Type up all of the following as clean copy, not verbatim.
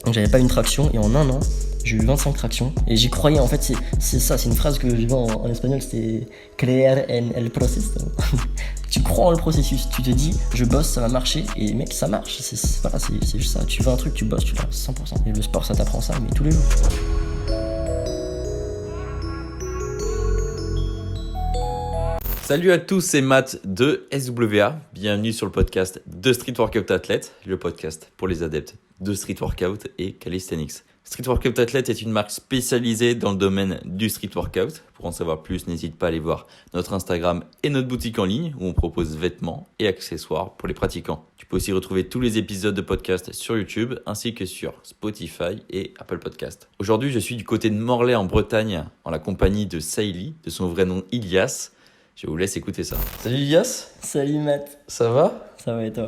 Donc j'avais pas une traction et en un an, j'ai eu 25 tractions et j'y croyais. En fait, c'est une phrase que j'ai vue en espagnol, c'était creer en el proceso. Tu crois en le processus, tu te dis je bosse, ça va marcher et mec, ça marche. C'est juste ça. Tu veux un truc, tu bosses, tu l'as 100%. Et le sport, ça t'apprend ça, mais tous les jours. Salut à tous, c'est Matt de SWA. Bienvenue sur le podcast de Street Workout Athlete, le podcast pour les adeptes de Street Workout et Calisthenics. Street Workout Athlete est une marque spécialisée dans le domaine du Street Workout. Pour en savoir plus, n'hésite pas à aller voir notre Instagram et notre boutique en ligne où on propose vêtements et accessoires pour les pratiquants. Tu peux aussi retrouver tous les épisodes de podcast sur YouTube ainsi que sur Spotify et Apple Podcast. Aujourd'hui, je suis du côté de Morlaix en Bretagne en la compagnie de Saïli, de son vrai nom Ilias. Je vous laisse écouter ça. Salut Ilias. Salut Matt. Ça va ? Ça va et toi ?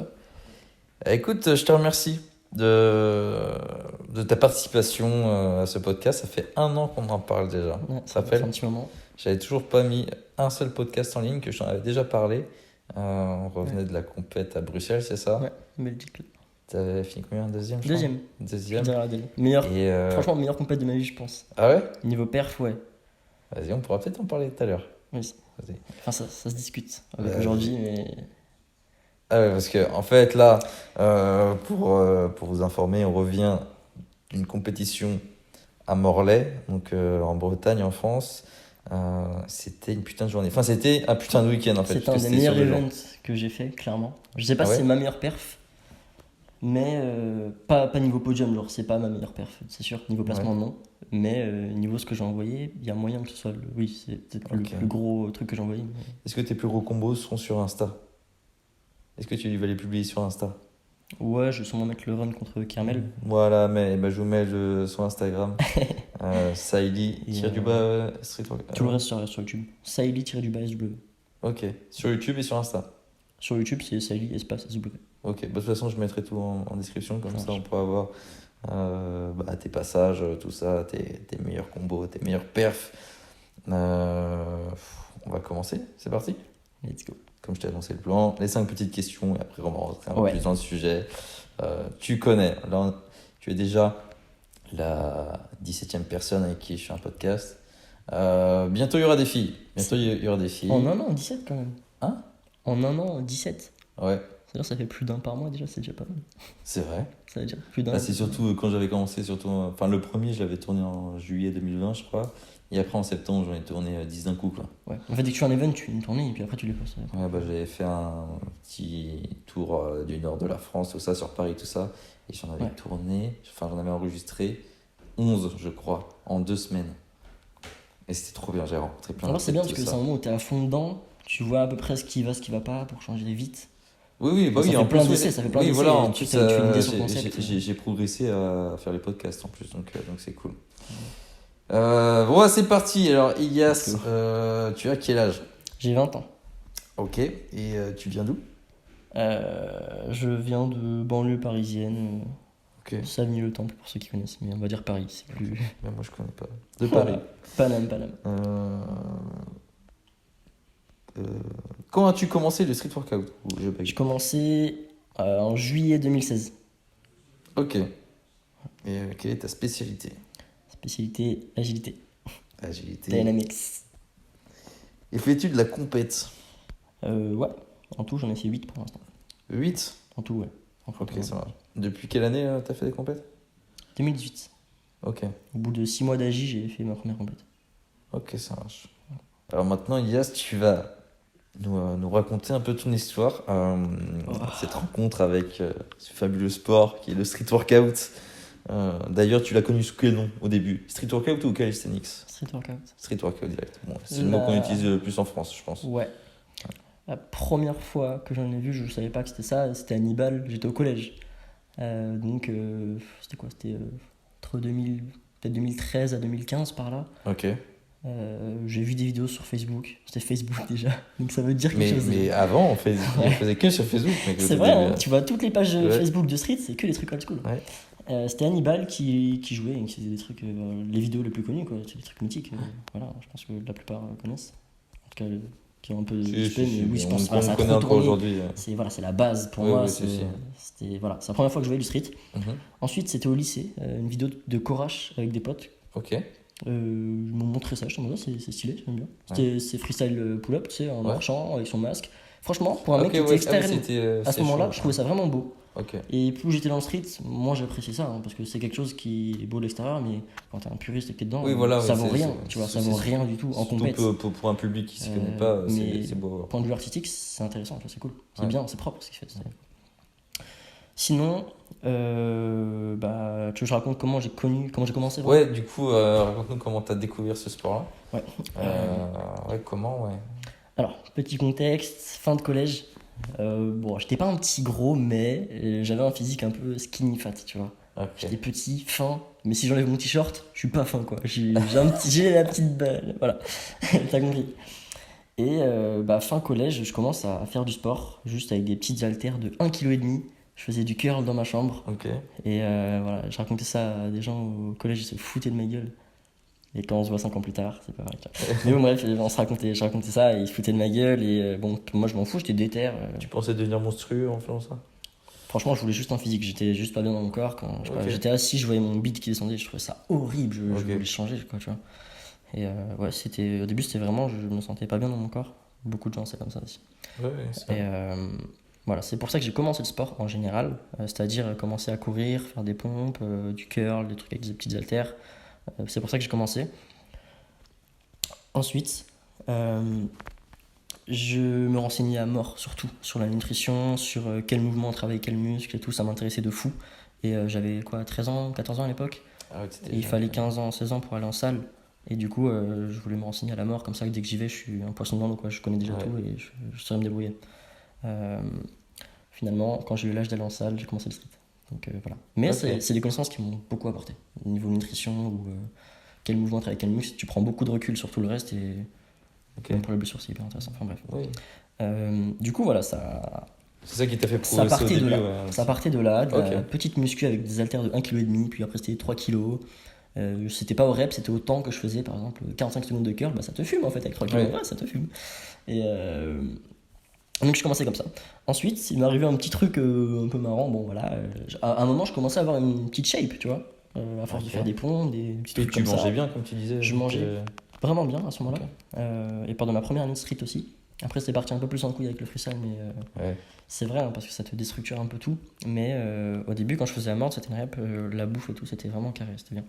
Écoute, je te remercie de ta participation à ce podcast. Ça fait 1 an qu'on en parle déjà. Ouais, ça fait un petit moment. J'avais toujours pas mis un seul podcast en ligne, que je t'en avais déjà parlé. On revenait de la compète à Bruxelles, c'est ça ? Ouais, Belgique. T'avais fini combien ? Deuxième. Deuxième. Meilleur. Franchement, meilleure compète de ma vie, je pense. Ah ouais ? Niveau perf, ouais. Vas-y, on pourra peut-être en parler tout à l'heure. Oui. Vas-y. Enfin, ça se discute avec aujourd'hui, mais... Ah ouais, parce que en fait, là, pour vous informer, on revient d'une compétition à Morlaix, donc en Bretagne, en France. C'était une putain de journée. Enfin, c'était un putain de week-end, en fait. C'était un des meilleurs events que j'ai fait, clairement. Je sais pas si c'est ma meilleure perf, mais pas niveau podium, genre, c'est pas ma meilleure perf, c'est sûr. Niveau placement, non. Mais niveau ce que j'ai envoyé, il y a moyen que ce soit... Oui, c'est peut-être le gros truc que j'ai envoyé. Mais... Est-ce que tes plus gros combos seront sur Insta ? Est-ce que tu vas les publier sur Insta ? Ouais, je vais sûrement mettre le run contre Kermel. Voilà, mais je vous mets son Instagram. Saïli, Street Workout. Tout le reste sur YouTube. Saïli-SW. Ok, sur YouTube et sur Insta. Sur YouTube, c'est Saïli espace SW. Ok, de toute façon, je mettrai tout en description, comme ça on pourra voir tes passages, tout ça, tes meilleurs combos, tes meilleurs perfs. On va commencer, c'est parti ? Let's go. Comme je t'ai annoncé le plan, les 5 petites questions, et après on va rentrer un peu plus dans le sujet. Tu connais, là, tu es déjà la 17e personne avec qui je fais un podcast. Bientôt il y aura des filles. En 1 an, 17 quand même. Hein ? En 1 an, 17. Ouais. C'est-à-dire ça fait plus d'un par mois déjà, c'est déjà pas mal. C'est vrai. Ça veut dire plus d'un. Là, c'est surtout quand j'avais commencé, le premier, je l'avais tourné en juillet 2020, je crois. Et après, en septembre, j'en ai tourné 10 d'un coup, quoi. Ouais. En fait, dès que tu fais un event, tu fais une tournée et puis après, tu les postes. Ouais, j'avais fait un petit tour du nord de la France, tout ça, sur Paris, tout ça. Et j'en avais j'en avais enregistré 11, je crois, en 2 semaines. Et c'était trop bien, j'ai rencontré plein de gens. Alors, c'est bien parce que c'est un moment où t'es à fond dedans, tu vois à peu près ce qui va pas pour changer vite. Oui, ça fait plein d'essais. Voilà, en plus, tu fais une idée sur le concept. j'ai progressé à faire les podcasts en plus, donc c'est cool. Bon, c'est parti. Alors, Ilias, tu as quel âge ? J'ai 20 ans. Ok, et tu viens d'où ? Je viens de banlieue parisienne. Ok. Savigny-le-Temple pour ceux qui connaissent, mais on va dire Paris, c'est plus... Mais moi, je connais pas. De Paris. Paname. Quand as-tu commencé le street workout ? J'ai commencé en juillet 2016. Ok. Et quelle est ta spécialité ? Spécialité agilité. Agilité. Dynamics. Et fais-tu de la compète ? Ouais. En tout, j'en ai fait 8 pour l'instant. 8 ? En tout, ouais. Ok, ça marche. Depuis quelle année t'as fait des compètes ? 2018. Ok. Au bout de 6 mois d'agi, j'ai fait ma première compète. Ok, ça marche. Alors maintenant, Ilias, tu vas nous raconter un peu ton histoire. Cette rencontre avec ce fabuleux sport qui est le street workout. D'ailleurs, tu l'as connu sous quel nom au début ? Street workout ou calisthenics ? Street workout. Street workout direct. Bon, c'est le mot qu'on utilise le plus en France, je pense. Ouais. La première fois que j'en ai vu, je savais pas que c'était ça. C'était Hannibal, j'étais au collège. C'était quoi ? C'était entre peut-être 2013 à 2015 par là. Ok. J'ai vu des vidéos sur Facebook. C'était Facebook déjà, donc ça veut dire quelque chose. Mais avant, on faisait que sur Facebook. C'est vrai, hein, tu vois toutes les pages Facebook de Street, c'est que des trucs old school. Ouais. C'était Hannibal qui jouait et qui faisait des trucs, les vidéos les plus connues, quoi. C'est des trucs mythiques. Voilà, je pense que la plupart connaissent. En tout cas, qui ont un peu Si, XP, mais oui, je pense que on ça a connaît trop encore tourné. aujourd'hui. C'est la base pour Ouais, moi. ouais, C'était voilà, c'est la première fois que je voyais du street. Mhm. Ensuite, c'était au lycée, une vidéo de Corache avec des potes. Ok. Ils m'ont montré ça, je me disais, c'est stylé, j'aime bien. C'est freestyle pull-up, tu sais, en marchant avec son masque. Franchement, pour un mec qui était externe, à ce moment-là, je trouvais ça vraiment beau. Ok. Et plus j'étais dans le street, moi j'appréciais ça, parce que c'est quelque chose qui est beau de l'extérieur, mais quand t'es un puriste et que t'es dedans, ça vaut rien, tu vois, ça vaut rien du tout en compète. Pour un public qui se connaît pas, c'est beau. Point de vue artistique, c'est intéressant, c'est cool, c'est bien, c'est propre ce qu'il fait. Sinon, tu veux que je raconte comment j'ai commencé Ouais, du coup, raconte-nous comment t'as découvert ce sport-là. Ouais. Comment, ouais. Alors, petit contexte, fin de collège. J'étais pas un petit gros, mais j'avais un physique un peu skinny fat, tu vois. Okay. J'étais petit, fin, mais si j'enlève mon t-shirt, je suis pas fin, quoi. J'ai la petite balle, voilà. T'as compris. Et fin collège, je commence à faire du sport, juste avec des petites haltères de 1,5 kg. Je faisais du curl dans ma chambre. Ok. Et je racontais ça à des gens au collège, ils se foutaient de ma gueule. Et quand on se voit 5 ans plus tard, c'est pas vrai. Mais bon, bref, je racontais ça et ils se foutaient de ma gueule. Et moi je m'en fous, j'étais déter. Tu pensais devenir monstrueux en faisant ça? Franchement, je voulais juste un physique, j'étais juste pas bien dans mon corps. Quand j'étais assis, je voyais mon bite qui descendait, je trouvais ça horrible, je voulais changer, quoi, tu vois. Et au début, c'était vraiment, je me sentais pas bien dans mon corps. Beaucoup de gens, c'est comme ça aussi. Ouais, c'est et voilà, c'est pour ça que j'ai commencé le sport en général, c'est-à-dire commencer à courir, faire des pompes, du curl, des trucs avec des petites haltères. C'est pour ça que j'ai commencé. Ensuite, je me renseignais à mort, surtout sur la nutrition, sur quel mouvement travailler quel muscle et tout, ça m'intéressait de fou. Et j'avais 14 ans à l'époque. Et il fallait 15 ans, 16 ans pour aller en salle. Et du coup, je voulais me renseigner à la mort, comme ça, dès que j'y vais, je suis un poisson dans l'eau, quoi. Je connais déjà tout et je saurais me débrouiller. Finalement, quand j'ai eu l'âge d'aller en salle, j'ai commencé le street. Donc voilà. Mais c'est des connaissances qui m'ont beaucoup apporté. Au niveau nutrition ou quel mouvement travailler quel muscle, tu prends beaucoup de recul sur tout le reste et même pour les blessures, c'est hyper intéressant. Enfin bref. Oui. Du coup, voilà, ça. C'est ça qui t'a fait progresser au début. Ça partait de là, la petite muscu avec des haltères de 1,5 kg, puis après c'était 3 kg. C'était pas au rep, c'était au temps que je faisais, par exemple 45 secondes de curl, ça te fume en fait avec 3 kg, ça te fume. Et donc je commençais comme ça. Ensuite, il m'est arrivé un petit truc un peu marrant. Bon voilà, à un moment je commençais à avoir une petite shape, tu vois, à force de faire des pompes, des petits trucs comme ça. Tu mangeais bien, comme tu disais. Je mangeais vraiment bien à ce moment-là. Et pendant ma première année de street aussi. Après c'était parti un peu plus en couille avec le freestyle, mais c'est vrai parce que ça te déstructure un peu tout. Mais au début quand je faisais la mort, c'était une rep, la bouffe et tout, c'était vraiment carré, c'était bien.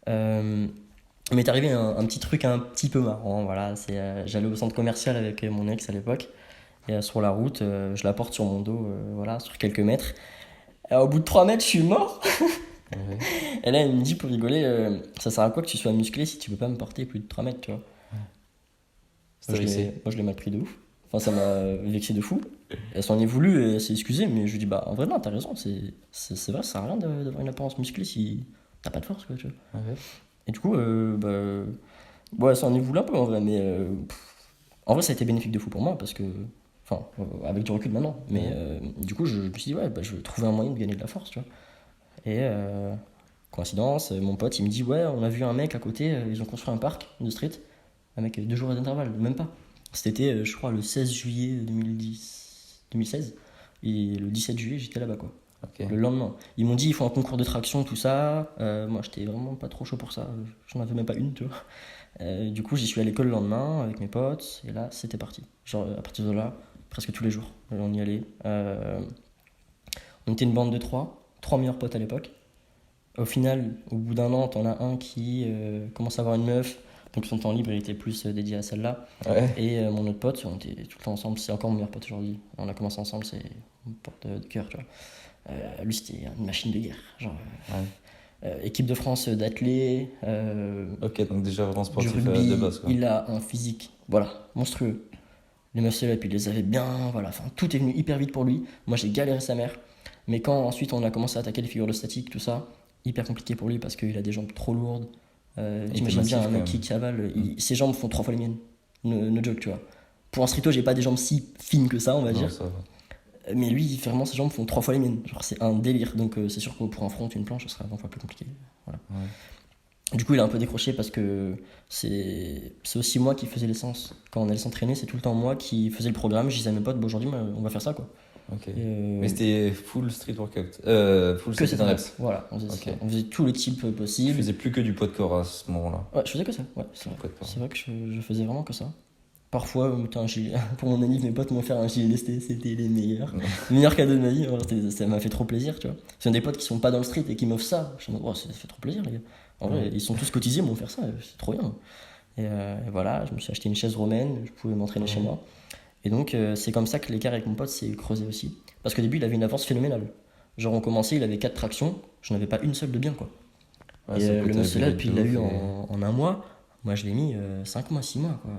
Il m'est arrivé un petit truc un petit peu marrant. Voilà, j'allais au centre commercial avec mon ex à l'époque. Et sur la route, je la porte sur mon dos, sur quelques mètres. Et au bout de 3 mètres, je suis mort. Et là, il me dit pour rigoler, ça sert à quoi que tu sois musclé si tu peux pas me porter plus de 3 mètres, tu vois. Moi, je l'ai mal pris de ouf. Enfin, ça m'a vexé de fou. Elle s'en est voulu et elle s'est excusée, mais je lui dis, en vrai, non, t'as raison. C'est vrai, ça sert à rien d'avoir une apparence musclée si t'as pas de force, quoi, tu vois. Et du coup, elle s'en est voulu un peu en vrai, mais en vrai, ça a été bénéfique de fou pour moi parce que. Enfin, avec du recul maintenant. Mais du coup, je me suis dit, je vais trouver un moyen de gagner de la force, tu vois. Et coïncidence, mon pote, il me dit, on a vu un mec à côté, ils ont construit un parc de street, avec 2 jours d'intervalle, même pas. C'était, je crois, le 16 juillet 2016. Et le 17 juillet, j'étais là-bas, quoi. Le lendemain. Ils m'ont dit, il faut un concours de traction, tout ça. Moi, j'étais vraiment pas trop chaud pour ça. J'en avais même pas une, tu vois. Du coup, j'y suis à l'école le lendemain avec mes potes. Et là, c'était parti. Genre, à partir de là, presque tous les jours, on y allait. On était une bande de 3 meilleurs potes à l'époque. Au final, au bout d'un an, t'en as un qui commence à avoir une meuf, donc son temps libre il était plus dédié à celle-là. Et mon autre pote, on était tout le temps ensemble, c'est encore mon meilleur pote aujourd'hui. On a commencé ensemble, c'est mon pote de cœur, tu vois. Lui, c'était une machine de guerre. Genre, équipe de France d'athlètes. Donc déjà vraiment sportif rugby, de base, quoi. Il a un physique, monstrueux. Les muscle-up, il les avait bien, enfin, tout est venu hyper vite pour lui. Moi, j'ai galéré sa mère. Mais quand ensuite on a commencé à attaquer les figures de statique, tout ça, hyper compliqué pour lui parce qu'il a des jambes trop lourdes. T'imagines bien un mec qui cavale, ses jambes font 3 fois les miennes. No joke, tu vois. Pour un streeto, j'ai pas des jambes si fines que ça, on va dire. Mais lui, vraiment, ses jambes font 3 fois les miennes. Genre, c'est un délire. Donc, c'est sûr que pour un front, une planche, ce sera 20 fois plus compliqué. Voilà. Du coup, il a un peu décroché parce que c'est aussi moi qui faisais l'essence. Quand on allait s'entraîner, c'est tout le temps moi qui faisais le programme. Je disais à mes potes, bon, aujourd'hui, on va faire ça, quoi. Ok. Et, Mais c'était full street workout. Full que set c'était and un reps. reps. Voilà, on faisait, Ok. on faisait tous les types Je possibles. faisais plus que du poids de corps à ce moment-là. Ouais, je faisais que ça. Ouais, c'est vrai. Poids de corps. C'est vrai que je faisais vraiment que ça. Parfois, putain, pour mon anniv, mes potes m'ont fait un JLST, c'était les meilleurs. Le meilleur cadeau de ma vie, voilà, ça m'a fait trop plaisir, tu vois. C'est des potes qui sont pas dans le street et qui m'offrent ça. Je me dis, oh, ça fait trop plaisir, les gars. En vrai, ils sont tous cotisés, ils m'ont offert ça, c'est trop bien. Et voilà, je me suis acheté une chaise romaine, je pouvais m'entraîner chez moi. Et donc, c'est comme ça que l'écart avec mon pote s'est creusé aussi. Parce qu'au début, il avait une avance phénoménale. Genre, on commençait, il avait 4 tractions, j'en avais pas une seule de bien, quoi. Ouais, Et sauf que le t'avais muscle up, bu il l'a eu et- en un mois. Moi, je l'ai mis 5 mois, 6 mois, quoi.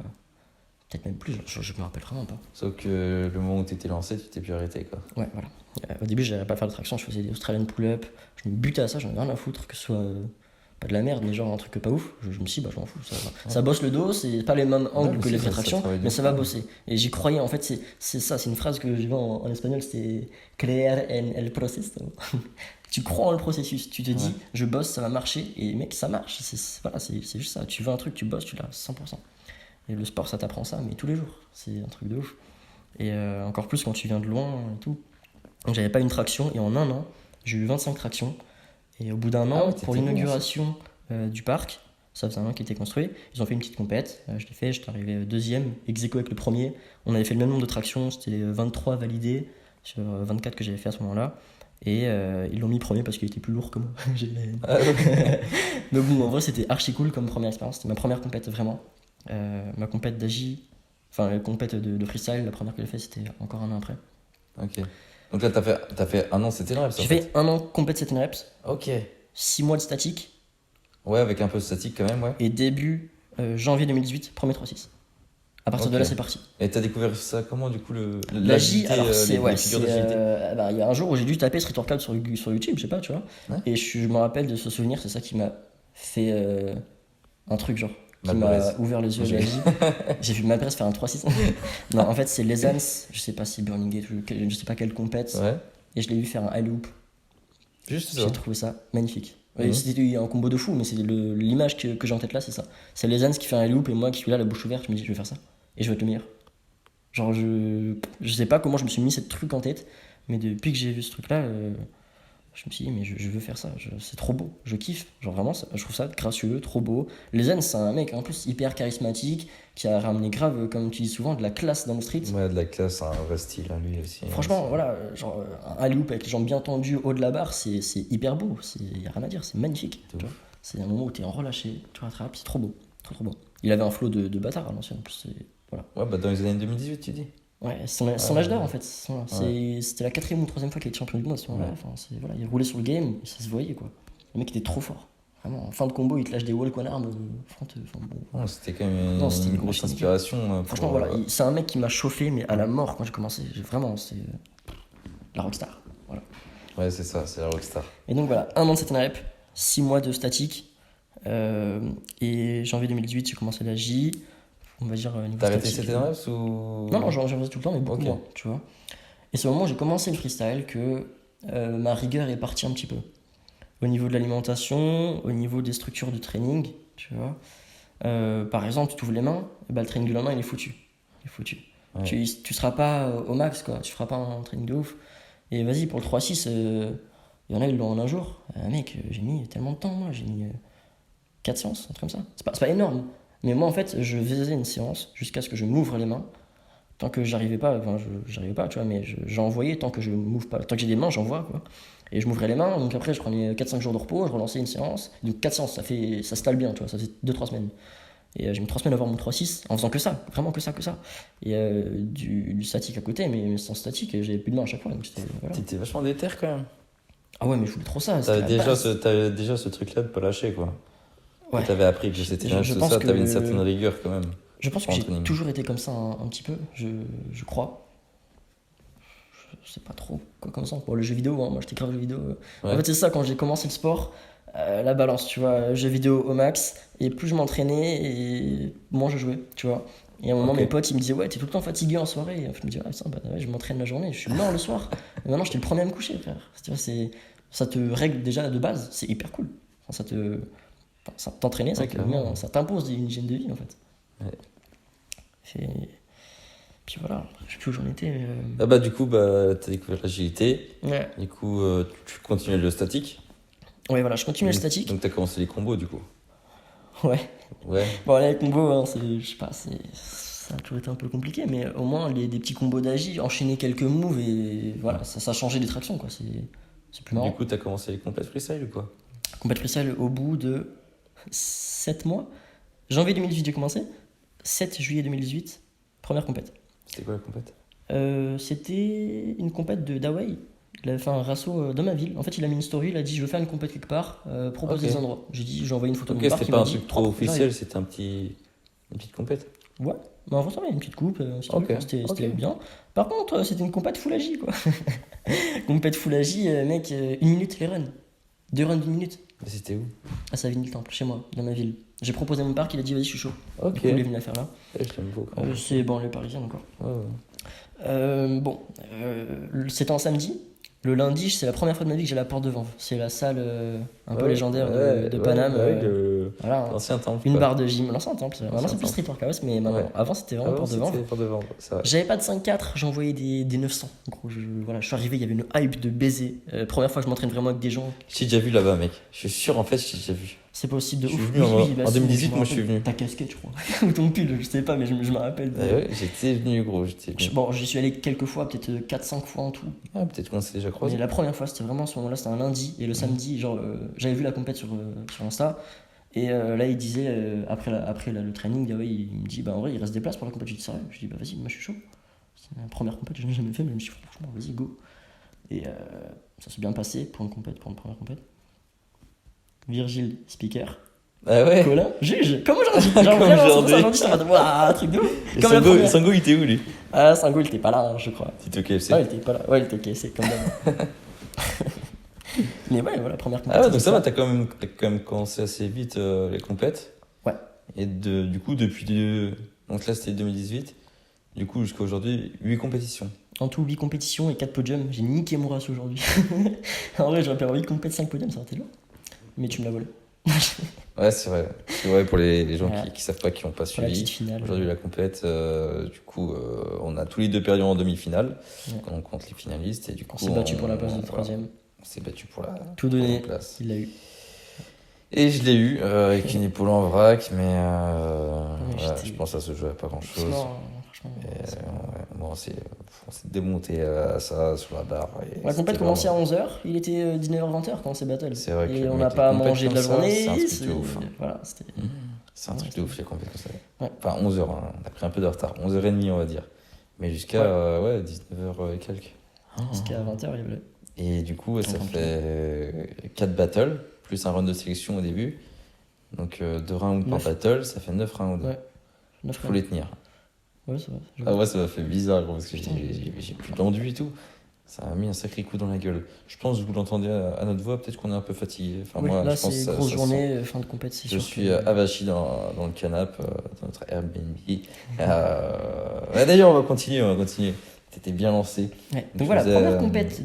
Peut-être même plus, je me rappelle vraiment pas. Sauf que le moment où t'étais lancé, tu t'es plus arrêté, quoi. Ouais, voilà. Au début, j'arrivais pas à faire de traction, je faisais des Australian pull-up, je me butais à ça, j'en avais rien à foutre, que ce soit pas de la merde, mais genre un truc pas ouf. Je me suis dit, bah je m'en fous. Ça bosse le dos, c'est pas les mêmes angles mais que les ça tractions, travaille mais du ça va coup. bosser. Et j'y croyais, en fait, c'est ça, c'est une phrase que j'ai vue en espagnol, c'est creer en el proceso. Tu crois en le processus, tu te dis, Ouais. je bosse, ça va marcher, et mec, ça marche. Voilà, c'est juste ça. Tu veux un truc, tu bosses, tu l'as 100%. Et le sport, ça t'apprend ça, mais tous les jours. C'est un truc de ouf. Et encore plus quand tu viens de loin et tout. Donc j'avais pas une traction, et en un an, j'ai eu 25 tractions. Et au bout d'un Ah an, ouais, pour t'étais bon, l'inauguration du parc, ça faisait un an qui était construit, ils ont fait une petite compète. Je l'ai fait, j'étais arrivé deuxième, ex aequo avec le premier. On avait fait le même nombre de tractions, c'était 23 validés sur 24 que j'avais fait à ce moment-là. Et ils l'ont mis premier parce qu'il était plus lourd que moi. J'ai la haine. Ah, ok. Mais bon, en vrai, c'était archi cool comme première expérience. C'était ma première compète vraiment. Ma compète d'agi, enfin la compète de freestyle, la première que j'ai fait, c'était encore un an après. Ok. Donc là, t'as fait un an, c'était le reps, en J'ai fait un an compète 7 reps, Ok. 6 mois de statique, Ouais, avec un peu de statique quand même, ouais. et début janvier 2018, premier 3-6. À partir de Ok. là, c'est parti. Et t'as découvert ça comment, du coup, L'agi, l'agilité, alors c'est les figures d'agilité il y a un jour où j'ai dû taper street workout sur YouTube, je sais pas, tu vois. Ouais. Et je me rappelle de ce souvenir, c'est ça qui m'a fait un truc genre. Qui Mal m'a braise. ouvert les yeux à l'agi. J'ai vu Malpresse faire un 3-6. Non, en fait, c'est Les Ans, je sais pas si Burning Gate, je sais pas quelle compète. Ouais. Et je l'ai vu faire un high loop. Juste ça. J'ai trouvé ça magnifique. Mhm. Et c'était un combo de fou, mais c'est l'image que j'ai en tête là, c'est ça. C'est Les Ans qui fait un high loop et moi qui suis là, la bouche ouverte, je me dis, je vais faire ça. Et je vais être le meilleur. Genre, je sais pas comment je me suis mis ce truc en tête, mais depuis que j'ai vu ce truc là, je me suis dit, mais je veux faire ça. C'est trop beau. Je kiffe. Genre, vraiment, je trouve ça gracieux, trop beau. Les Zen, c'est un mec en plus hyper charismatique qui a ramené grave, comme tu dis souvent, de la classe dans le street. Ouais, de la classe, un vrai style, hein, lui aussi. Franchement, Ouais, voilà, genre un alley-oop avec les jambes bien tendues haut de la barre, c'est hyper beau. Il y a rien à dire, c'est magnifique. De Tu vois. C'est un moment où t'es en relâché, tu rattrapes, c'est trop beau. Trop, trop beau. Il avait un flow de bâtard à l'ancienne. En plus, voilà. Ouais, bah dans les années 2018, tu dis. Ouais, son âge d'or en fait. C'était la 4e ou 3e fois qu'il était champion du monde à ce moment-là. Ouais. Enfin, voilà, il roulait sur le game, et ça se voyait quoi. Le mec était trop fort. Vraiment, en fin de combo, il te lâche des walk on arm front. Enfin, bon. Ouais, c'était quand même Non, c'était une une grosse machine. inspiration. Pour, Franchement, voilà, c'est un mec qui m'a chauffé, mais à la mort quand j'ai commencé. Vraiment, c'est la rockstar. Voilà. Ouais, c'est ça, c'est la rockstar. Et donc voilà, un an de 7 rep, 6 mois de statique. Et janvier 2018, j'ai commencé la J. On va dire niveau T'as arrêté statique. 7 reps ou. Non, j'en faisais tout le temps, mais beaucoup Ok. moins, tu vois. Et c'est au moment où j'ai commencé le freestyle que ma rigueur est partie un petit peu. Au niveau de l'alimentation, au niveau des structures de training, tu vois. Par exemple, tu t'ouvres les mains, et bah, le training du lendemain, il est foutu. Il est foutu. Ouais. Tu seras pas au max, quoi. Tu feras pas un training de ouf. Et vas-y, pour le 3-6, il y en a, ils l'ont en un jour. Mec, j'ai mis tellement de temps, moi. J'ai mis 4 séances, un truc comme ça. C'est pas énorme. Mais moi, en fait, je faisais une séance jusqu'à ce que je m'ouvre les mains. Tant que j'arrivais pas, j'arrivais pas, tu vois, mais j'envoyais tant que je m'ouvre pas. Tant que j'ai des mains, j'envoie, quoi. Et je m'ouvrais les mains, donc après, je prenais 4-5 jours de repos, je relançais une séance. Donc 4 séances, ça se tale bien, tu vois, ça fait 2-3 semaines. Et j'ai mis 3 semaines à avoir mon 3-6 en faisant que ça, vraiment que ça. Et du statique à côté, mais sans statique, j'avais plus de mains à chaque fois. Donc voilà. T'étais vachement déter quand même. Ah ouais, mais je voulais trop ça. T'avais c'était la base. déjà ce truc-là de pas lâcher, quoi. Ouais. T'avais appris que c'était Je tout pense ça, que- t'avais une certaine rigueur quand même. Je pense que En j'ai training. toujours été comme ça un petit peu, je crois. Je sais pas trop quoi comme ça. Pour le jeu vidéo, hein, moi j'étais grave jeu vidéo. Ouais. En fait, c'est ça, quand j'ai commencé le sport, la balance, tu vois, jeu vidéo au max, et plus je m'entraînais, et moins je jouais, tu vois. Et à un moment, Ok. mes potes, ils me disaient, ouais, t'es tout le temps fatigué en soirée. Et je me dis, ouais, ça, bah, ouais, je m'entraîne la journée, je suis mort le soir. Et maintenant, j'étais le premier à me coucher, frère. Tu vois, ça te règle déjà de base, c'est hyper cool. Enfin, T'entraîner, Ouais, carrément. ça t'impose une hygiène de vie en fait. Ouais. Puis voilà, je sais plus où j'en étais. Mais Ah bah du coup, t'as découvert l'agilité. Ouais. Du coup, tu continues le statique. Ouais, voilà, je continue le statique. Donc t'as commencé les combos du coup. Ouais. Ouais. Bon, là, les combos, hein, je sais pas, ça a toujours été un peu compliqué, mais au moins, des petits combos d'agi, enchaîner quelques moves et voilà, ça a changé des tractions, quoi. C'est plus marrant. Du coup, t'as commencé les complètes freestyle ou quoi? Compète freestyle au bout de 7 mois. Janvier 2018, j'ai commencé. 7 juillet 2018, première compète. C'était quoi la compète? C'était une compète de Dawei. Il avait fait un rasso dans ma ville. En fait, il a mis une story, il a dit je veux faire une compète quelque part, propose Ok. des endroits. J'ai envoyé une photo de Ok, mon parc. c'était Il pas m'a un dit, truc trop propre, officiel, c'était une petite compète. ouais, mais en vrai, ça va, une petite coupe, si tu Ok, veux, c'était ok. bien. Par contre, c'était une compète full agi, quoi. Compète full agi, mec, 1 minute les runs. 2 runs d'1 minute. Mais c'était où? À Savigny-le-Temple, chez moi, dans ma ville. J'ai proposé à mon parc, il a dit vas-y, je suis chaud. Ok. Du coup, il est venu la faire là. Ouais, je l'aime beaucoup. C'est banlieue parisienne encore. Ouais, ouais. C'était un samedi. Le lundi, c'est la première fois de ma vie que j'ai la porte de Vanves. C'est la salle un peu Ouais, légendaire ouais, de ouais, Paname. ouais, Voilà, hein. l'ancien temple. Une quoi. barre de gym. L'ancien temple. Maintenant, c'est plus temple. Street Workout, mais maintenant, Ouais. avant, c'était vraiment Avant, porte de Vanves. c'était Porte de Vanves, c'est vrai. J'avais pas de 5-4, j'ai envoyé des 900. Gros, voilà, je suis arrivé, il y avait une hype de baiser. Première fois que je m'entraîne vraiment avec des gens. Je t'ai déjà vu là-bas, mec. Je suis sûr, en fait, je t'ai déjà vu. C'est possible de Je ouf. suis venu en si, 2018, me moi, je suis rappelle. venu. Ta casquette, je crois. Ou ton pull, je sais pas, mais je me rappelle. Ouais, j'étais venu, gros. Bon, j'y suis allé quelques fois, peut-être 4-5 fois en tout. Ah, peut-être qu'on s'est déjà Mais croisés. la première fois, c'était vraiment à ce moment-là, c'était un lundi. Et le samedi, genre, j'avais vu la compète sur Insta. Et là, il disait, après le training, ouais, il me dit, bah en vrai, il reste des places pour la compète. Je dis, sérieux? Je dis, bah vas-y, moi je suis chaud. C'est la première compète, je n'ai jamais fait, mais je me suis dit, franchement, vas-y, go. Et ça s'est bien passé pour une première compète. Virgile, speaker. Ah ouais? Colin, juge. Comme aujourd'hui. Comme aujourd'hui. Aujourd'hui, j'étais en mode, waouh, truc de ouf. Et Comme la première. Sango, il était où, lui? Ah, Sango, il était pas là, hein, je crois. C'était au KFC. Ah, il était pas là. Ouais, il était ok, c'est comme d'hab. Mais ouais, voilà, première compète. Ah ouais, donc ça va, t'as quand même commencé assez vite les compètes. Ouais. Et du coup, donc là, c'était 2018. Du coup, jusqu'à aujourd'hui, 8 compétitions. En tout, 8 compétitions et 4 podiums. J'ai niqué mon race aujourd'hui. En vrai, j'aurais pu avoir 8 compétitions, 5 podiums, ça aurait été lourd. Mais tu me l'as volé. Ouais, c'est vrai. C'est vrai pour les gens Ouais. qui savent pas, qui n'ont pas Pour la petite suivi. finale. Aujourd'hui, la compète, du coup, on a tous les deux perdu en demi-finale. Ouais. On compte les finalistes. Et du coup, On s'est battu pour la place de voilà, 3ème. on s'est battu pour la Tout donné. pour la place. Il l'a eu. Et je l'ai eu avec une épaule en vrac, mais j'étais- je pense que ça se jouait à pas grand-chose. Non, franchement. Et, bon, on s'est démonté à ça sur la barre. et La compète c'était commençait à vraiment- 11h, il était 19h-20h quand on s'est battle. C'est vrai que Et on mec, n'a les pas compètes mangé de la comme ça, journée. c'est un truc de ouf, hein. Voilà, c'était. C'est un truc de ouf, les compètes comme ça. Ouais. Enfin, 11h, hein, on a pris un peu de retard. 11h30, on va dire. Mais jusqu'à 19h et quelques. Jusqu'à 20h, il y avait. Et du coup, ça Encore fait 4 battles, plus un round de sélection au début. Donc 2 rounds par 9. battle, ça fait 9 rounds. Ouais. 9 Faut les tenir. Ouais, ça va. Ah ouais, ça m'a fait bizarre, gros, parce que Putain. j'ai plus d'enduit et tout. Ça m'a mis un sacré coup dans la gueule. Je pense que vous l'entendez à notre voix, peut-être qu'on est un peu fatigué. Enfin, Oui, moi, là, je pense c'est que ça grosse se journée, fin de compète, c'est Je sûr. suis avachi dans le canapé, dans notre Airbnb. Ouais, d'ailleurs, on va continuer. T'étais bien lancé. Ouais. je Donc voilà, faisais, première compète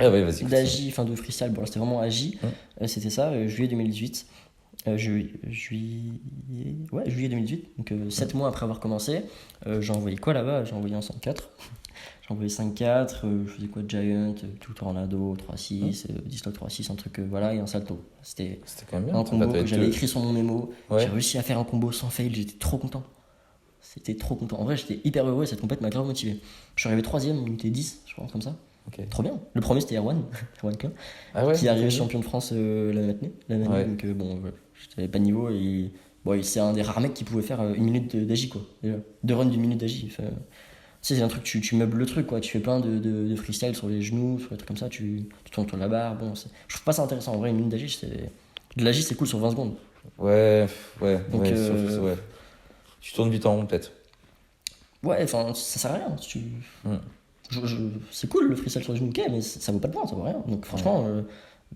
Ah ouais, vas-y. d'Agi, enfin de freestyle, bon là c'était vraiment Agi, c'était ça, juillet 2018. Juillet 2018, donc 7 mois après avoir commencé, j'ai envoyé quoi là-bas? J'ai envoyé un 104. J'ai envoyé 5-4, je faisais quoi? Giant, tout tornado, 3-6, Dislock 3-6, un truc, voilà, et un salto. C'était C'était quand même bien. un combo T'as que j'avais deux- écrit sur mon mémo. Ouais. J'ai réussi à faire un combo sans fail, j'étais trop content. C'était trop content. En vrai, j'étais hyper heureux et cette compète m'a grave motivé. Je suis arrivé 3ème, il était 10, je crois, comme ça. Ok. Trop bien. Le premier c'était Erwan, Erwan Klein, Ah ouais, qui est arrivé ok. champion de France la matinée. Ouais. Donc bon, ouais, j'avais pas de niveau et bon, c'est un des rares mecs qui pouvait faire 1 minute d'agi quoi. Déjà. 2 runs d'1 minute d'agi. Enfin, tu sais, c'est un truc, tu meubles le truc quoi. Tu fais plein de freestyle sur les genoux, sur des trucs comme ça, tu tournes autour de la barre. Bon, je trouve pas ça intéressant. En vrai, 1 minute d'agi, de l'agi, c'est cool sur 20 secondes. Ouais, Donc, sauf- ouais. Tu tournes vite en rond, peut-être. Ouais, enfin, ça sert à rien. C'est cool le freestyle sur les genoux, ok, mais ça vaut pas de point, ça vaut rien. Donc franchement,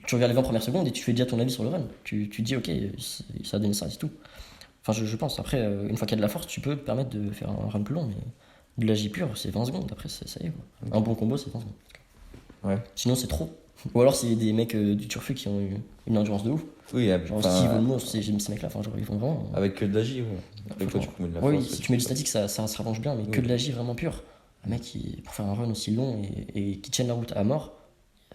tu regardes les 20 premières secondes et tu fais déjà ton avis sur le run. Tu te dis, ok, ça a donné ça, c'est tout. Enfin, je pense. Après, une fois qu'il y a de la force, tu peux te permettre de faire un run plus long, mais de l'agi pur, c'est 20 secondes. Après, ça y est. Quoi. Un bon combo, c'est 20 secondes. Ouais. Sinon, c'est trop. Ou alors c'est des mecs du turfu qui ont eu une endurance de ouf. Oui, Genre Steve Olmo, j'aime ces mecs-là, enfin, genre ils font vraiment. avec que de la J, ouais. Avec quoi tu Franchement. peux mettre de la Oui, force, si tu tu mets du peux- statique, ça se rallonge bien, mais que Oui. de la J vraiment pure. Un mec qui, pour faire un run aussi long et qui tienne la route à mort,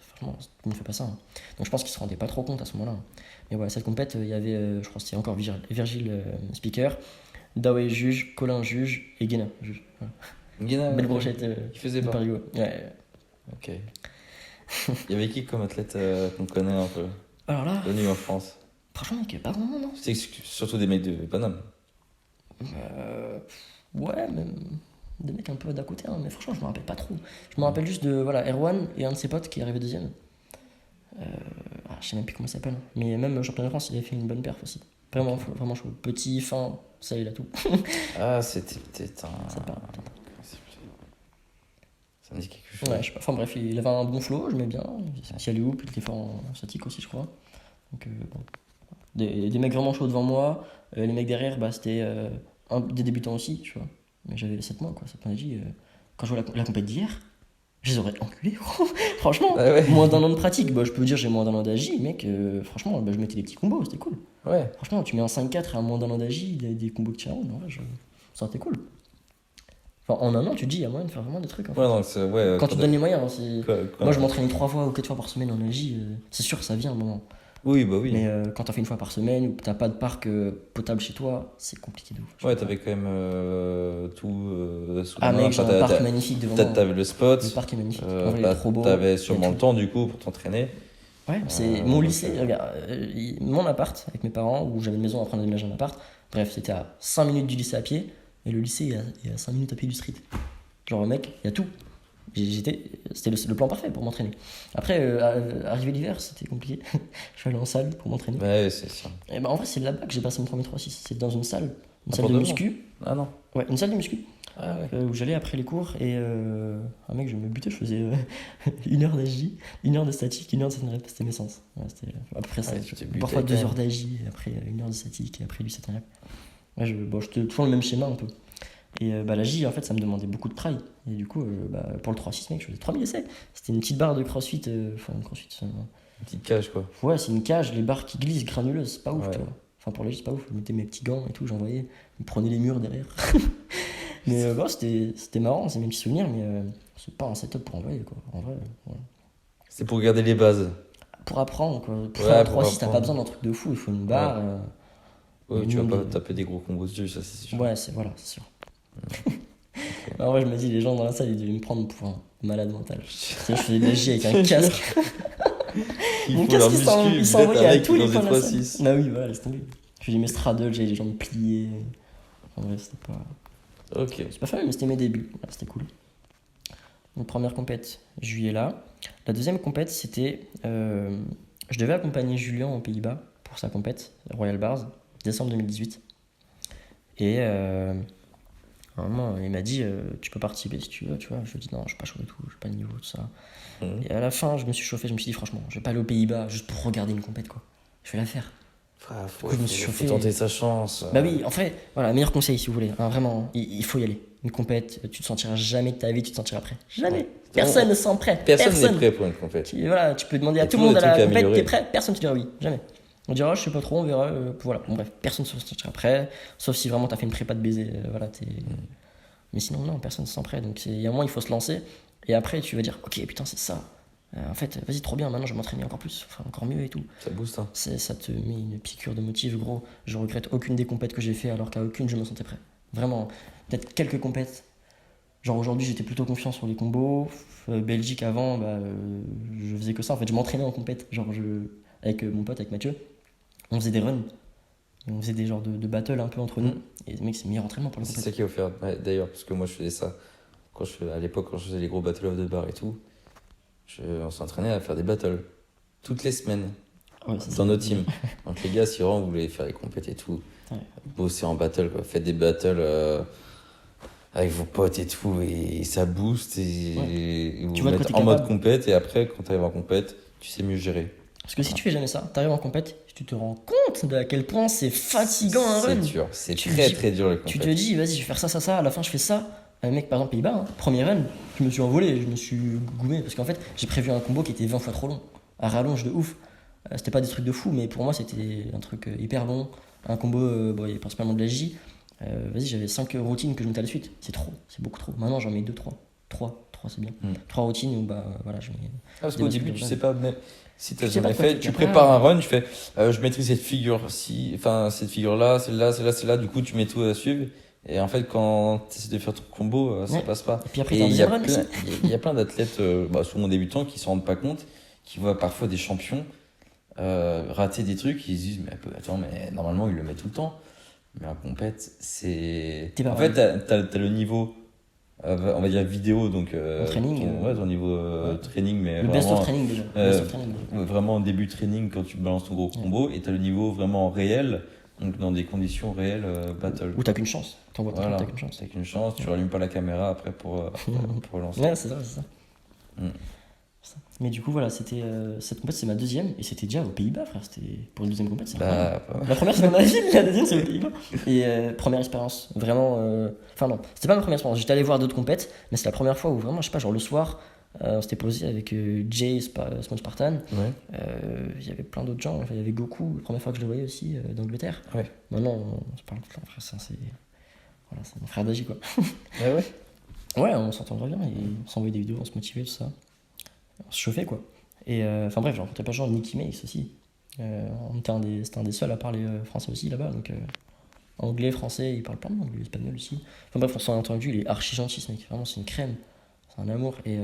franchement, tout le monde ne fait pas ça. Hein. Donc je pense qu'ils se rendaient pas trop compte à ce moment-là. Mais voilà, cette compète, il y avait, je crois que c'était encore Virgile speaker, Dawei juge, Colin juge et Guéna juge. Voilà. Guéna, Belle ouais. brochette Il faisait de pas. Parigo. Ouais. Ok. Il y avait qui comme athlète qu'on connaît un peu Alors là, connu en France? franchement, mec, pas vraiment, non. C'est surtout des mecs de Paname. Ouais, même des mecs un peu d'à côté, hein, mais franchement, je me rappelle pas trop. Je me rappelle juste de voilà, Erwan et un de ses potes qui est arrivé deuxième. Je sais même plus comment il s'appelle. Mais même le championnat de France, il avait fait une bonne perf aussi. Vraiment, vraiment chaud. Petit, fin, ça il a tout. Ah, c'était peut-être un. Ça part. Ça me dit quelque chose. Ouais, je sais pas. Enfin bref, il avait un bon flow, je mets bien. Si allait hoop, il était fort en statique aussi, je crois. Donc, bon. Des mecs vraiment chauds devant moi. Les mecs derrière, bah, c'était des débutants aussi, tu vois. Mais j'avais 7 mois, quoi. 7 mois d'âge. Quand je vois la compète d'hier, je les aurais enculés, gros. Franchement, Ah ouais. moins d'un an de pratique. Bah, je peux dire j'ai moins d'un an d'AJ, mec. Franchement, bah, je mettais des petits combos, c'était cool. Ouais. Franchement, tu mets un 5-4 à moins d'un an d'AJ, des combos que tu as, en vrai, ça aurait été cool. Enfin, en un an, tu te dis, il y a moyen de faire vraiment des trucs. En fait. Ouais, donc c'est. Ouais, Quand tu te donnes les moyens, hein, c'est... Quoi, Moi, je m'entraîne 3 fois ou 4 fois par semaine en AJ, c'est sûr, ça vient un moment. Oui, bah oui. Mais quand t'en fais une fois par semaine ou que t'as pas de parc potable chez toi, c'est compliqué de ouf. Ouais, t'avais quand même tout sous la Ah main. mec, j'ai Enfin, un parc magnifique devant moi. T'avais le spot. Le parc est magnifique. En vrai, il est trop beau. T'avais Il y a sûrement tout. le temps du coup pour t'entraîner. Ouais, c'est mon lycée, regarde, mon appart avec mes parents, où j'avais une maison après on a déménagé un appart. Bref, c'était à 5 minutes du lycée à pied, et le lycée est à 5 minutes à pied du street. Genre, mec, il y a tout. C'était le plan parfait pour m'entraîner. Après, arrivé l'hiver, c'était compliqué. Je suis allé en salle pour m'entraîner. Ouais, c'est ça. Et bah, en vrai, c'est là-bas que j'ai passé mon premier 3-6. C'est dans une salle Ah, de pour de bon muscu. Ah non. Ouais, une salle de muscu. Ah ouais. Où j'allais après les cours et un mec je me butais, je faisais 1 heure d'AJ, 1 heure de statique, 1 heure de set rep, c'était mes sens. Ouais, c'était à peu près ça. Ouais, tu t'es buté Parfois quand 2 même. heures d'AJ, après 1 heure de statique et après du set rep. Ouais, j'étais toujours le même schéma un peu. Et la J en fait ça me demandait beaucoup de try. Et du coup pour le 3-6 mec je faisais 3000 essais. C'était une petite barre de crossfit, enfin crossfit. Une petite cage quoi. Ouais c'est une cage, les barres qui glissent granuleuses, c'est pas ouf Ouais. tu vois. Enfin pour la J c'est pas ouf, je mettais mes petits gants et tout, j'envoyais, ils me prenaient les murs derrière. Mais bon, c'était marrant, c'est mes petits souvenirs, mais c'est pas un setup pour envoyer, quoi. En vrai, voilà. C'est pour garder les bases. Pour apprendre, quoi. Pour Ouais, faire un pour 3-6, t'as apprendre. pas besoin d'un truc de fou, il faut une barre. Ouais, une tu vas pas des- taper des gros combos dessus, ça c'est sûr. Ouais, voilà, c'est sûr. En vrai, je me dis, les gens dans la salle, ils devaient me prendre pour un malade mental. Tu sais, je faisais des J avec un casque. Il Mon faut leur casque, muscu, il vous s'envoyait êtes un à mec tous qui les lance coins des de la salle. 3-6. Bah oui, voilà, laisse tomber. Je faisais mes straddles, j'avais les jambes pliées. En vrai, c'était pas... Ok. C'est pas fameux, mais c'était mes débuts. Voilà, c'était cool. Donc, première compète, juillet là. La deuxième compète, c'était. Je devais accompagner Julien aux Pays-Bas pour sa compète, Royal Bars, décembre 2018. Et à un moment, il m'a dit tu peux participer si tu veux, tu vois. Je lui ai dit non, je suis pas chaud et tout, je suis pas de niveau, tout ça. Mhm. Et à la fin, je me suis chauffé, je me suis dit franchement, je vais pas aller aux Pays-Bas juste pour regarder une compète, quoi. Je vais la faire. Faut, je me suis faut chauffé. tenter sa chance. Bah oui, en fait, voilà, meilleur conseil si vous voulez. Hein, vraiment, il faut y aller. Une compète, tu te sentiras jamais de ta vie, tu te sentiras prêt. Jamais. Ouais. Personne ne se sent prêt. Personne n'est prêt pour une compète. Voilà, tu peux demander à Il y a tout le monde à toujours des la trucs à compète, améliorer. t'es prêt? Personne te dira oui. Jamais. On dira, je sais pas trop, on verra. Voilà, bon, bref, personne ne se sentira prêt. Sauf si vraiment t'as fait une prépa de baiser. Voilà, Mais sinon, non, personne ne se sent prêt. Donc il y a un moment, il faut se lancer. Et après, tu vas dire, ok, putain, c'est ça. En fait, vas-y, trop bien, maintenant je vais m'entraîner encore plus, enfin encore mieux et tout. Ça booste, hein. Ça te met une piqûre de motive, gros. Je regrette aucune des compètes que j'ai fait, alors qu'à aucune je me sentais prêt. Vraiment, peut-être quelques compètes. Genre aujourd'hui, j'étais plutôt confiant sur les combos. Belgique avant, je faisais que ça. En fait, je m'entraînais en compète. Genre, avec mon pote, avec Mathieu, on faisait des runs. Et on faisait des genres de battle un peu entre nous. Et mec, c'est le meilleur entraînement pour les C'est compètes. ça qui est offert. Ouais, d'ailleurs, parce que moi je faisais ça. À l'époque, quand je faisais les gros Battle of the Bar et tout, on s'entraînait à faire des battles. Toutes les semaines. Ouais, ça, Dans nos teams. Donc les gars, si vraiment vous voulez faire les compètes et tout, Ouais. bossez en battle, quoi. Faites des battles avec vos potes et tout, et ça booste, et vous Tu vois de quoi mettez t'es en mode capable. compète, et après, quand tu arrives en compète, tu sais mieux gérer. Parce que si tu fais jamais ça, t'arrives en compète, tu te rends compte de à quel point c'est fatigant un C'est run. dur, c'est Tu très dis- très dur les Tu te compètes. dis, vas-y, je vais faire ça, à la fin je fais ça. un mec, par exemple, Pays-Bas, hein, premier run, je me suis envolé, je me suis goumé, parce qu'en fait, j'ai prévu un combo qui était 20 fois trop long, à rallonge de ouf. C'était pas des trucs de fou, mais pour moi, c'était un truc hyper long. Un combo, bon, il y avait principalement de la J. Vas-y, j'avais 5 routines que je mettais à la suite. C'est trop, c'est beaucoup trop. Maintenant, j'en mets 2, 3. 3 c'est bien. 3 routines où, bah, voilà, je mets. Parce qu'au début, tu sais pas, mais si tu Tu as sais pas jamais de quoi fait, tu tu parles. prépares un run, tu fais, je maîtrise cette figure-ci, enfin, cette figure-là, celle-là, celle-là, celle-là, du coup, tu mets tout à suivre. Et en fait, quand tu essaies de faire ton combo, ça Ouais. passe pas. Et puis après, Et t'as un il y a deuxième run plein, aussi. il y a plein d'athlètes, souvent débutants, qui se rendent pas compte, qui voient parfois des champions rater des trucs, ils se disent, mais attends, mais normalement, ils le mettent tout le temps. Mais en compète, c'est. T'es pas En fait, vrai. t'as le niveau, on va dire vidéo, donc En training, ton niveau ouais. training, mais Le best of vraiment, training déjà. euh, Best of training, déjà. vraiment début training quand tu balances ton gros combo, et t'as le niveau vraiment réel, donc dans des conditions réelles battle. Ou t'as qu'une chance. T'envoies ton Voilà, truc, t'as qu'une chance. t'as qu'une chance, tu rallumes pas la caméra après pour lancer. Ouais, c'est ça, c'est ça. Mm. C'est ça. Mais du coup, voilà, c'était cette compète, c'est ma deuxième, et c'était déjà aux Pays-Bas, frère. C'était pour une deuxième compète, c'est incroyable. Bah, La première, c'est dans ma ville, la deuxième, c'est aux Pays-Bas. Et première expérience, vraiment. Enfin, non, c'était pas ma première expérience. J'étais allé voir d'autres compètes, mais c'est la première fois où vraiment, je sais pas, genre le soir, on s'était posé avec Jay, Small Spartan. ouais. Il y avait plein d'autres gens. Enfin, il y avait Goku, la première fois que je le voyais aussi, d'Angleterre. Ouais. Maintenant, on se parle tout le temps, frère. Ça, c'est. Voilà, c'est mon frère d'Agi, quoi. Ah ouais. Ouais, on s'entendrait bien, et on s'envoyait des vidéos, on se motivait, tout ça. On se chauffait, quoi. Et enfin bref, j'ai rencontré plein de gens, Nicky Mace aussi. C'était un des seuls à parler français aussi là-bas, donc anglais, français, il parle plein de langues, espagnol aussi. Enfin bref, on s'en est entendu, il est archi gentil ce mec, vraiment c'est une crème, c'est un amour. Et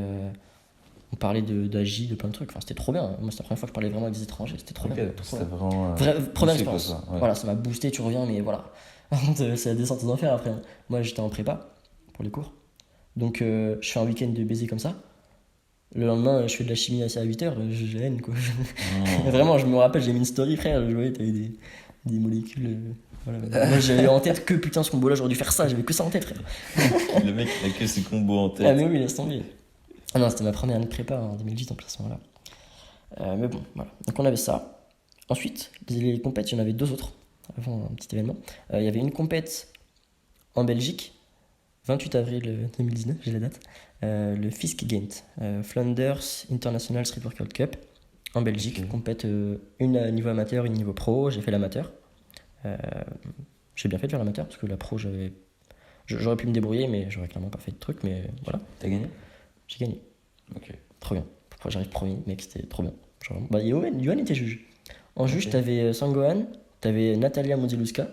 on parlait d'Agi, de plein de trucs, enfin c'était trop bien. Moi, c'est la première fois que je parlais vraiment avec des étrangers, c'était trop bien. Ok, Trop c'était bien. vraiment. Première poussé, quoi, expérience. ça, ouais. Voilà, ça m'a boosté, tu reviens, mais voilà. Par contre, c'est la descente aux enfers après, hein. Moi j'étais en prépa pour les cours, donc je fais un week-end de baiser comme ça. Le lendemain, je fais de la chimie à 8h, j'ai la haine quoi. Non. Vraiment, je me rappelle, j'ai mis une story, frère, je voyais, t'avais des molécules. Voilà. Moi j'avais en tête que putain ce combo là, j'aurais dû faire ça, j'avais que ça en tête, frère. Le mec, il a que ses combos en Ah, tête. mais oui, laisse tomber. Ah non, c'était ma première année de prépa en 2010 en plus à ce moment-là. Mais bon, voilà. Donc on avait ça. Ensuite, les compètes, il y en avait 2 autres avant un petit événement. Il y avait une compète en Belgique, 28 avril 2019, j'ai la date. Le Fisk Games, Flanders International Street Workout Cup en Belgique. Ok. Compète une à niveau amateur, une niveau pro. J'ai fait l'amateur. J'ai bien fait de faire l'amateur parce que la pro, j'aurais pu me débrouiller, mais j'aurais clairement pas fait de truc. Mais voilà, T'as gagné? j'ai gagné. Ok. Trop bien. Pourquoi j'arrive premier, mec, c'était trop bien. Genre, bah, Yoann était juge. En juge, Ok. t'avais Sangohan, t'avais Natalia Moziluska.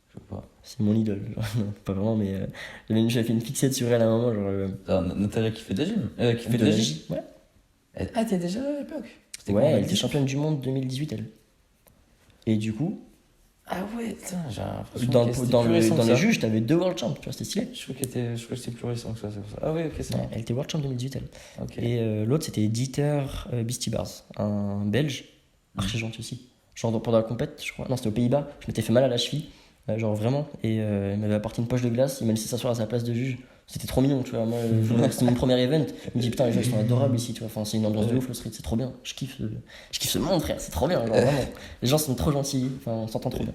Je sais pas. C'est mon idole. Genre, non, pas vraiment, mais j'avais fait une fixette sur elle à un moment. Genre, Natalia qui fait de la gym. Qui fait de de la la J. Ouais. Ah, t'es déjà là à l'époque? C'était Ouais, quand, elle 2010? était championne du monde 2018, elle. Et du coup, Ah ouais, putain, j'ai l'impression dans, que c'était dans, plus le, récent dans que les ça. juges, t'avais 2 World Champs, tu vois, c'était stylé. Je crois que c'était plus récent que ça, c'est pour ça. Ah ouais, ok, c'est Ouais, bon. elle était World Champ 2018, elle. Ok. Et l'autre, c'était Dieter Beastie Bars, un Belge, archi gentil aussi. Genre pendant la compète, je crois. Non, c'était aux Pays-Bas, je m'étais fait mal à la cheville, genre vraiment. Et il m'avait apporté une poche de glace, il m'a laissé s'asseoir à sa place de juge. C'était trop mignon, tu vois. Moi, c'était mon premier event. Je me dis, putain, les gens ils sont adorables ici, tu vois. Enfin, c'est une ambiance de ouf, le street, c'est trop bien. Je kiffe ce monde, frère, c'est trop bien, genre, vraiment. Les gens sont trop gentils, enfin, on s'entend trop bien.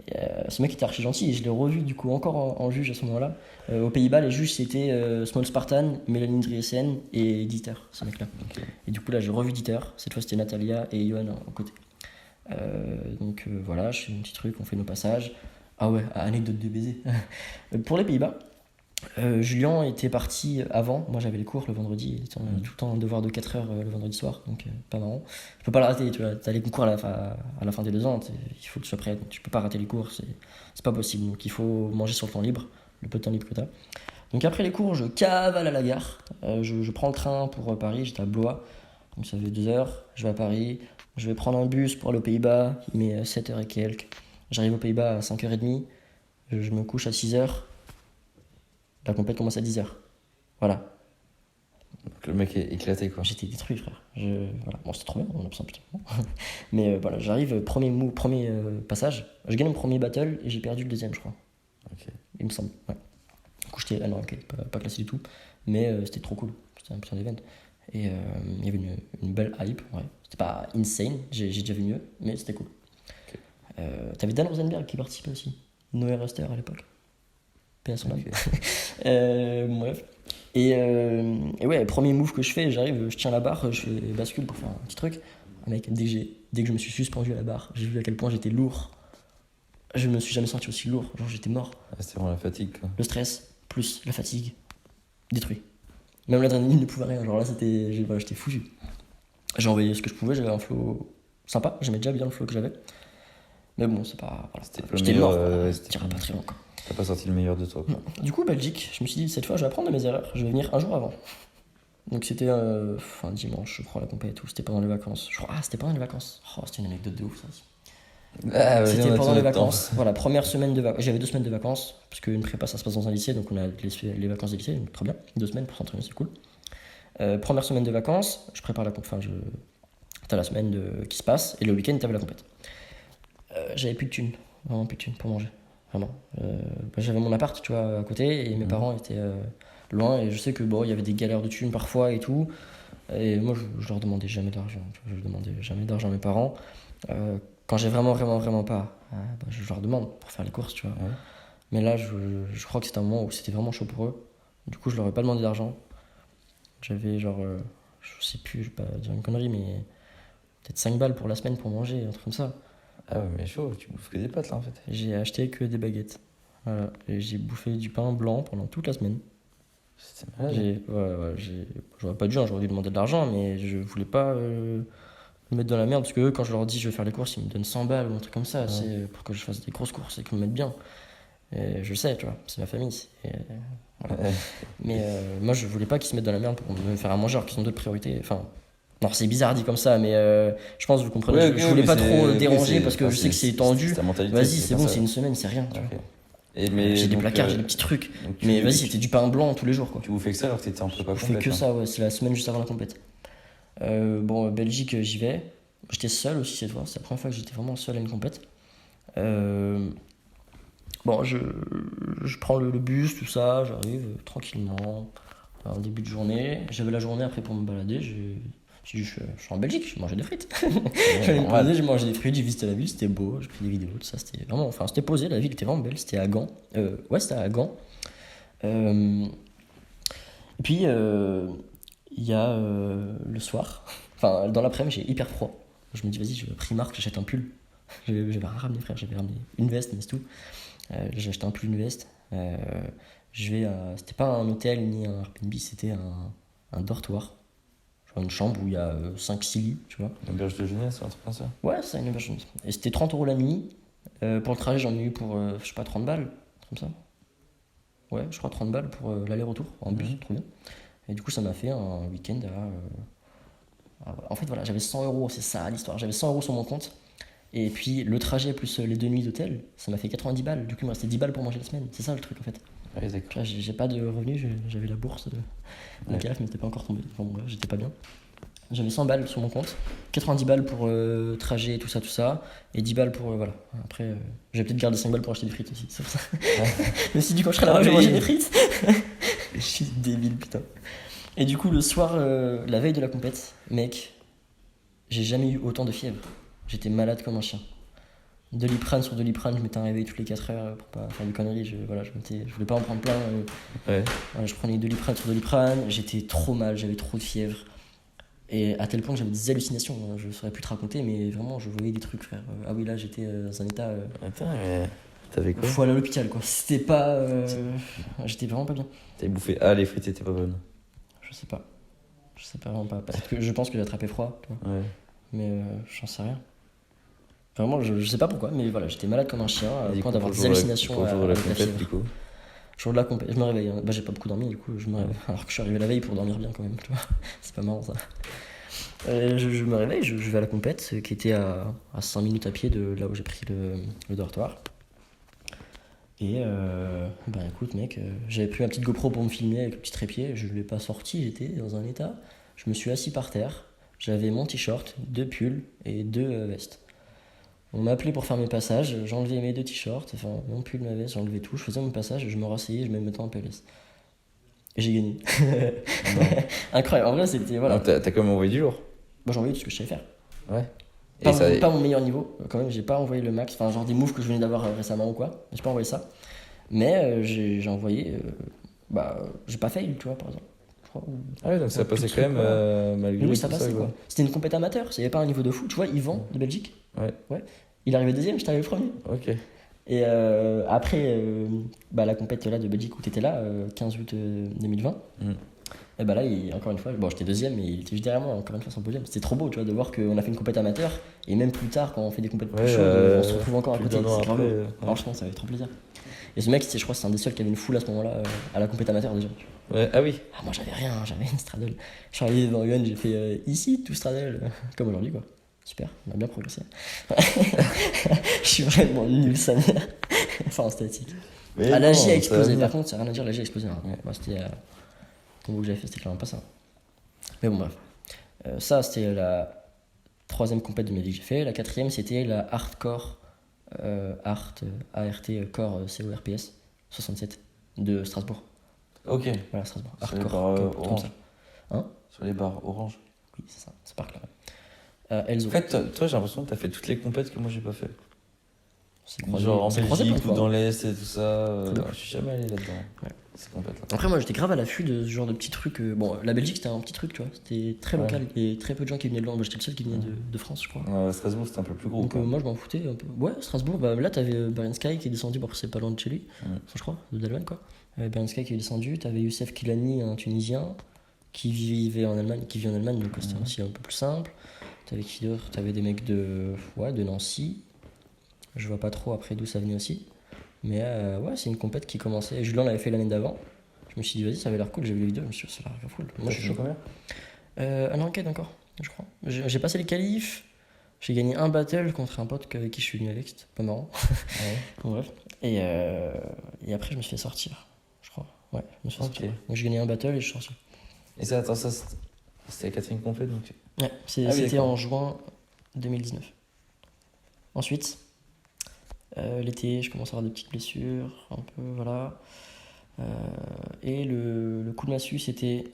Et, ce mec était archi gentil et je l'ai revu du coup encore en juge à ce moment-là. Aux Pays-Bas, les juges c'était Small Spartan, Mélanie Driesen et Dieter, ce mec-là. Ok. Et du coup, là, j'ai revu Dieter. Cette fois, c'était Natalia et Johan en côté. Donc voilà, je fais un petit truc, on fait nos passages. Ah ouais, anecdote de baiser. Pour les Pays-Bas, Julien était parti avant. Moi, j'avais les cours le vendredi. Il était tout le temps un devoir de 4 heures le vendredi soir, donc pas marrant. Je peux pas le rater, tu vois. T'as les concours à la fin des 2 ans, il faut que tu sois prêt. Donc, tu peux pas rater les cours, c'est pas possible. Donc il faut manger sur le temps libre, le peu de temps libre que t'as. Donc après les cours, je cavale à la gare. Je prends le train pour Paris, j'étais à Blois. Donc ça fait 2 heures. Je vais à Paris. Je vais prendre un bus pour aller aux Pays-Bas. Il met 7 heures et quelques. J'arrive aux Pays-Bas à 5h30. Je me couche à 6h. La compète commence à 10h. Voilà. Donc le mec est éclaté, quoi. J'étais détruit, frère. Voilà. Bon, c'était trop bien, on a putain. Mais voilà, j'arrive, premier passage. Je gagne mon premier battle et j'ai perdu le deuxième, je crois. Ok. Il me semble. Ouais. Du coup, j'étais. Ah non, ok, pas classé du tout. Mais c'était trop cool. C'était un putain d'event. Et il y avait une belle hype, ouais. C'était pas insane, j'ai déjà vu mieux, mais c'était cool. Ok. T'avais Dan Rosenberg qui participait aussi. Noé Ruster à l'époque. paix à son âme. Ok. Bref. Et ouais, premier move que je fais, j'arrive, je tiens la barre, je fais bascule pour faire un petit truc. Mec, dès que je me suis suspendu à la barre, j'ai vu à quel point j'étais lourd. Je me suis jamais senti aussi lourd, genre j'étais mort. Ah, c'était vraiment la fatigue, quoi. Le stress, plus la fatigue, détruit. Même l'adrénaline ne pouvait rien, genre là j'étais foutu. J'ai envoyé ce que je pouvais, j'avais un flow sympa, j'aimais déjà bien le flow que j'avais. Mais bon, c'est pas. Voilà, C'était pas le j'étais meilleur, mort, quoi. c'était T'iras pas très loin, quoi. T'as pas sorti le meilleur de toi, quoi. Non. Du coup, Belgique, je me suis dit, cette fois, je vais apprendre de mes erreurs, je vais venir un jour avant. Donc c'était fin dimanche, je crois, la compète et tout, c'était pendant les vacances. C'était pendant les vacances. Oh, c'était une anecdote de ouf, ça aussi. Ah, vas-y, C'était on a pendant tout les notre temps. vacances. Voilà, première semaine de vacances. J'avais 2 semaines de vacances, parce qu'une prépa, ça se passe dans un lycée, donc on a les vacances des lycées, donc très bien. 2 semaines pour s'entraîner, c'est cool. Première semaine de vacances, je prépare la compète. Enfin, t'as la semaine qui se passe, et le week-end, t'avais la compète. J'avais plus de thunes, vraiment plus de thunes pour manger. Vraiment. J'avais mon appart, tu vois, à côté, et mes parents étaient loin, et je sais que bon, il y avait des galères de thunes parfois et tout. Et moi, je leur demandais jamais d'argent. Je demandais jamais d'argent à mes parents. Quand j'ai vraiment pas, je leur demande pour faire les courses, tu vois. Ouais. Mais là, je crois que c'était un moment où c'était vraiment chaud pour eux. Du coup, je leur ai pas demandé d'argent. J'avais genre, je sais plus, je vais pas dire une connerie, mais peut-être 5 balles pour la semaine pour manger, un truc comme ça. Ah ouais, mais chaud, tu bouffes que des pâtes là en fait. J'ai acheté que des baguettes. Voilà. Et j'ai bouffé du pain blanc pendant toute la semaine. C'était malade. J'aurais pas dû, hein, j'aurais dû demander de l'argent, mais je voulais pas me mettre dans la merde parce que eux, quand je leur dis je vais faire les courses, ils me donnent 100 balles ou un truc comme ça. Ouais. C'est pour que je fasse des grosses courses et qu'ils me mettent bien. Et je le sais, tu vois, c'est ma famille. Voilà. Ouais. Mais moi, je voulais pas qu'ils se mettent dans la merde pour me faire à manger alors qu'ils ont d'autres priorités. Enfin, non, c'est bizarre dit comme ça, mais je pense que vous comprenez. Ouais, je ok, voulais mais pas c'est- trop ok, déranger c'est- parce que enfin, je sais que c'est tendu. ta mentalité. Vas-y, c'est pas bon, ça. c'est une semaine, c'est rien. Tu vois. Ok. Et mais J'ai des donc, placards, j'ai des petits trucs. donc tu- Mais vas-y, c'était du pain blanc tous les jours, quoi. Tu bouffais que ça alors que t'étais en prépa Je fais complète. que hein. ça, ouais, c'est la semaine juste avant la compète. Belgique, j'y vais. J'étais seul aussi cette fois, c'est la première fois que j'étais vraiment seul à une compète. Je prends le bus, tout ça, j'arrive tranquillement, en début de journée. J'avais la journée après pour me balader, je suis en Belgique, je mangeais des frites. J'allais me normal. poser, j'ai mangé des frites, j'ai visité la ville, c'était beau, j'ai pris des vidéos, tout ça, c'était vraiment, enfin c'était posé, la ville était vraiment belle, c'était à Gand. Ouais, c'était à Gand. Et puis, il y a le soir, enfin dans l'après-midi, j'ai hyper froid. Je me dis, vas-y, je vais à Primark, j'achète un pull. J'avais rien ramené, frère, j'avais ramené une veste, mais c'est tout. J'ai acheté un pull, une veste. C'était pas un hôtel ni un Airbnb, c'était un dortoir. Genre une chambre où il y a 5-6 lits, tu vois. Une auberge de jeunesse ou un truc comme ça. Ouais, c'est une auberge. Et c'était 30 € la nuit. Pour le trajet, j'en ai eu pour, je sais pas, 30 balles, comme ça. Ouais, je crois 30 balles pour l'aller-retour en bus, trop bien. Et du coup, ça m'a fait un week-end en fait, voilà, j'avais 100 €, c'est ça l'histoire. J'avais 100 € sur mon compte. Et puis le trajet plus les 2 nuits d'hôtel, ça m'a fait 90 balles. Du coup, il me restait 10 balles pour manger la semaine. C'est ça le truc en fait. Ouais, d'accord. Tu vois, j'ai pas de revenus, j'avais la bourse de la Ouais. CAF, mais c'était pas encore tombé. Enfin, bon, bref, j'étais pas bien. J'avais 100 balles sur mon compte, 90 balles pour trajet, tout ça, et 10 balles pour. Voilà. Après, j'ai peut-être gardé 5 balles pour acheter des frites aussi. C'est pour ça. Je me suis dit, quand je serai là-bas, je vais manger des frites. Je suis débile, putain. Et du coup, le soir, la veille de la compète, mec, j'ai jamais eu autant de fièvre. J'étais malade comme un chien. Doliprane sur Doliprane, je m'étais réveillé toutes les 4 heures pour pas faire de conneries. Je voulais pas en prendre plein. Ouais. Voilà, je prenais Doliprane sur Doliprane, j'étais trop mal, j'avais trop de fièvre. Et à tel point que j'avais des hallucinations. Je saurais plus te raconter, mais vraiment, je voyais des trucs, frère. Ah oui, là, j'étais dans un état. Attends, mais t'avais quoi? Faut aller à l'hôpital, quoi. C'était pas. J'étais vraiment pas bien. T'avais bouffé. Ah, les frites étaient pas bonnes. Je sais pas. Je sais pas vraiment pas. Peut-être que je pense que j'ai attrapé froid, tu vois. Ouais. Mais j'en sais rien. Vraiment, je sais pas pourquoi, mais voilà, j'étais malade comme un chien, Et au du point coup, d'avoir pour des le jour de la- hallucinations pour le jour de la avec la compète, fièvre. du coup. Jour de la compète, je me réveille. Bah, j'ai pas beaucoup dormi, du coup, je me réveille. Alors que je suis arrivé la veille pour dormir bien quand même, tu vois. C'est pas marrant ça. Je me réveille, je vais à la compète, qui était à 5 minutes à pied de là où j'ai pris le dortoir. Et bah écoute, mec, j'avais pris ma petite GoPro pour me filmer avec le petit trépied, je ne l'ai pas sorti, j'étais dans un état. Je me suis assis par terre, j'avais mon t-shirt, 2 pulls et 2 vestes. On m'a appelé pour faire mes passages, j'enlevais mes 2 t-shirts, enfin mon pull, ma veste, j'enlevais tout, je faisais mon passage, je me rasseyais, je me mettais en PLS. Et j'ai gagné. Incroyable, en vrai c'était. Voilà. Non, t'as quand même envoyé du lourd. Moi j'ai envoyé tout ce que je savais faire. Ouais. Pas, Et ça. pas mon meilleur niveau, quand même, j'ai pas envoyé le max, enfin genre des moves que je venais d'avoir récemment ou quoi, j'ai pas envoyé ça. Mais j'ai envoyé. J'ai pas fail, tu vois, par exemple. Je crois, Ah ouais, donc ça tout passait le quand truc, même malgré oui, tout ça passait quoi. quoi. C'était une compète amateur, il n'y avait pas un niveau de fou. Tu vois, Yvan de Belgique, Ouais, il est arrivé deuxième, j'étais arrivé premier. ok. Et après la compète là de Belgique où t'étais là, 15 août 2020, Mm. et bah là, encore une fois, bon, j'étais deuxième, mais il était juste derrière moi, encore une fois, son podium. C'était trop beau, tu vois, de voir qu'on a fait une compète amateur, et même plus tard, quand on fait des compètes plus Ouais, chaudes, on se retrouve encore à plus côté. d'un an C'est grave après, beau. ouais. Franchement, ça avait trop plaisir. Et ce mec, je crois que c'est un des seuls qui avait une foule à ce moment-là, à la compète amateur déjà. Ouais, ah oui. Ah, moi, j'avais rien, j'avais une straddle. Je suis arrivé dans UN, j'ai fait ici, tout straddle, comme aujourd'hui, quoi. Super, on a bien progressé. Je suis vraiment nul, sa mère. Enfin, en statique. Mais La non, J a ça va explosé, venir. par contre, c'est rien à dire, la J a explosé. Hein. Ouais. Moi, c'était. Combo que j'avais fait, c'était clairement pas ça. Mais bon, bref. Ça, c'était la troisième compète de ma vie que j'ai fait. La quatrième, c'était la Hardcore ART Core CORPS 67 de Strasbourg. Ok. Voilà, Strasbourg. Sur les Hardcore, barres comme orange. ça. Hein? Sur les barres orange. Oui, c'est ça, c'est par là. Elzo. En fait, toi, j'ai l'impression que t'as fait toutes les compètes que moi j'ai pas fait. C'est croisé, Genre en c'est croisé plein Belgique de ou fois. dans l'Est et tout ça. Cool. Je suis jamais allé là-dedans. Ouais. Ces compètes là. Après, moi, j'étais grave à l'affût de ce genre de petits trucs. Bon, la Belgique, c'était un petit truc, tu vois. C'était très Ouais. local et très peu de gens qui venaient de là. Moi, j'étais le seul qui venait de France, je crois. Strasbourg, c'était un peu plus gros. Donc quoi. moi je m'en foutais un peu. Ouais, Strasbourg, là t'avais Beren Sky qui est descendu, bon, après c'est pas loin de chez lui, je crois, de Dalman quoi. Beren Sky qui est descendu, t'avais Youssef Kilani, un Tunisien, qui vit en Allemagne, donc c'était aussi un peu plus simple. T'avais qui d'autre? T'avais des mecs de Nancy, je vois pas trop après d'où ça venait aussi. Mais ouais, c'est une compète qui commençait, Julien l'avait fait l'année d'avant, je me suis dit vas-y ça avait l'air cool, j'ai vu les vidéos, je me suis dit ça a l'air grave cool. Moi je suis chaud. combien Un enquête encore, je crois. J'ai passé les qualifs. J'ai gagné un battle contre un pote avec qui je suis venu avec, c'était pas marrant. Ouais. Bon, bref. Et après, je me suis fait sortir, je crois. Ouais, je me suis fait Ok. sortir. Donc j'ai gagné un battle et je suis sorti. Et ça, attends, ça c'était la quatrième compète donc. Ouais, Ah oui, c'était d'accord. en juin 2019. Ensuite, l'été, je commence à avoir des petites blessures, un peu, voilà. Et le coup de massue, c'était.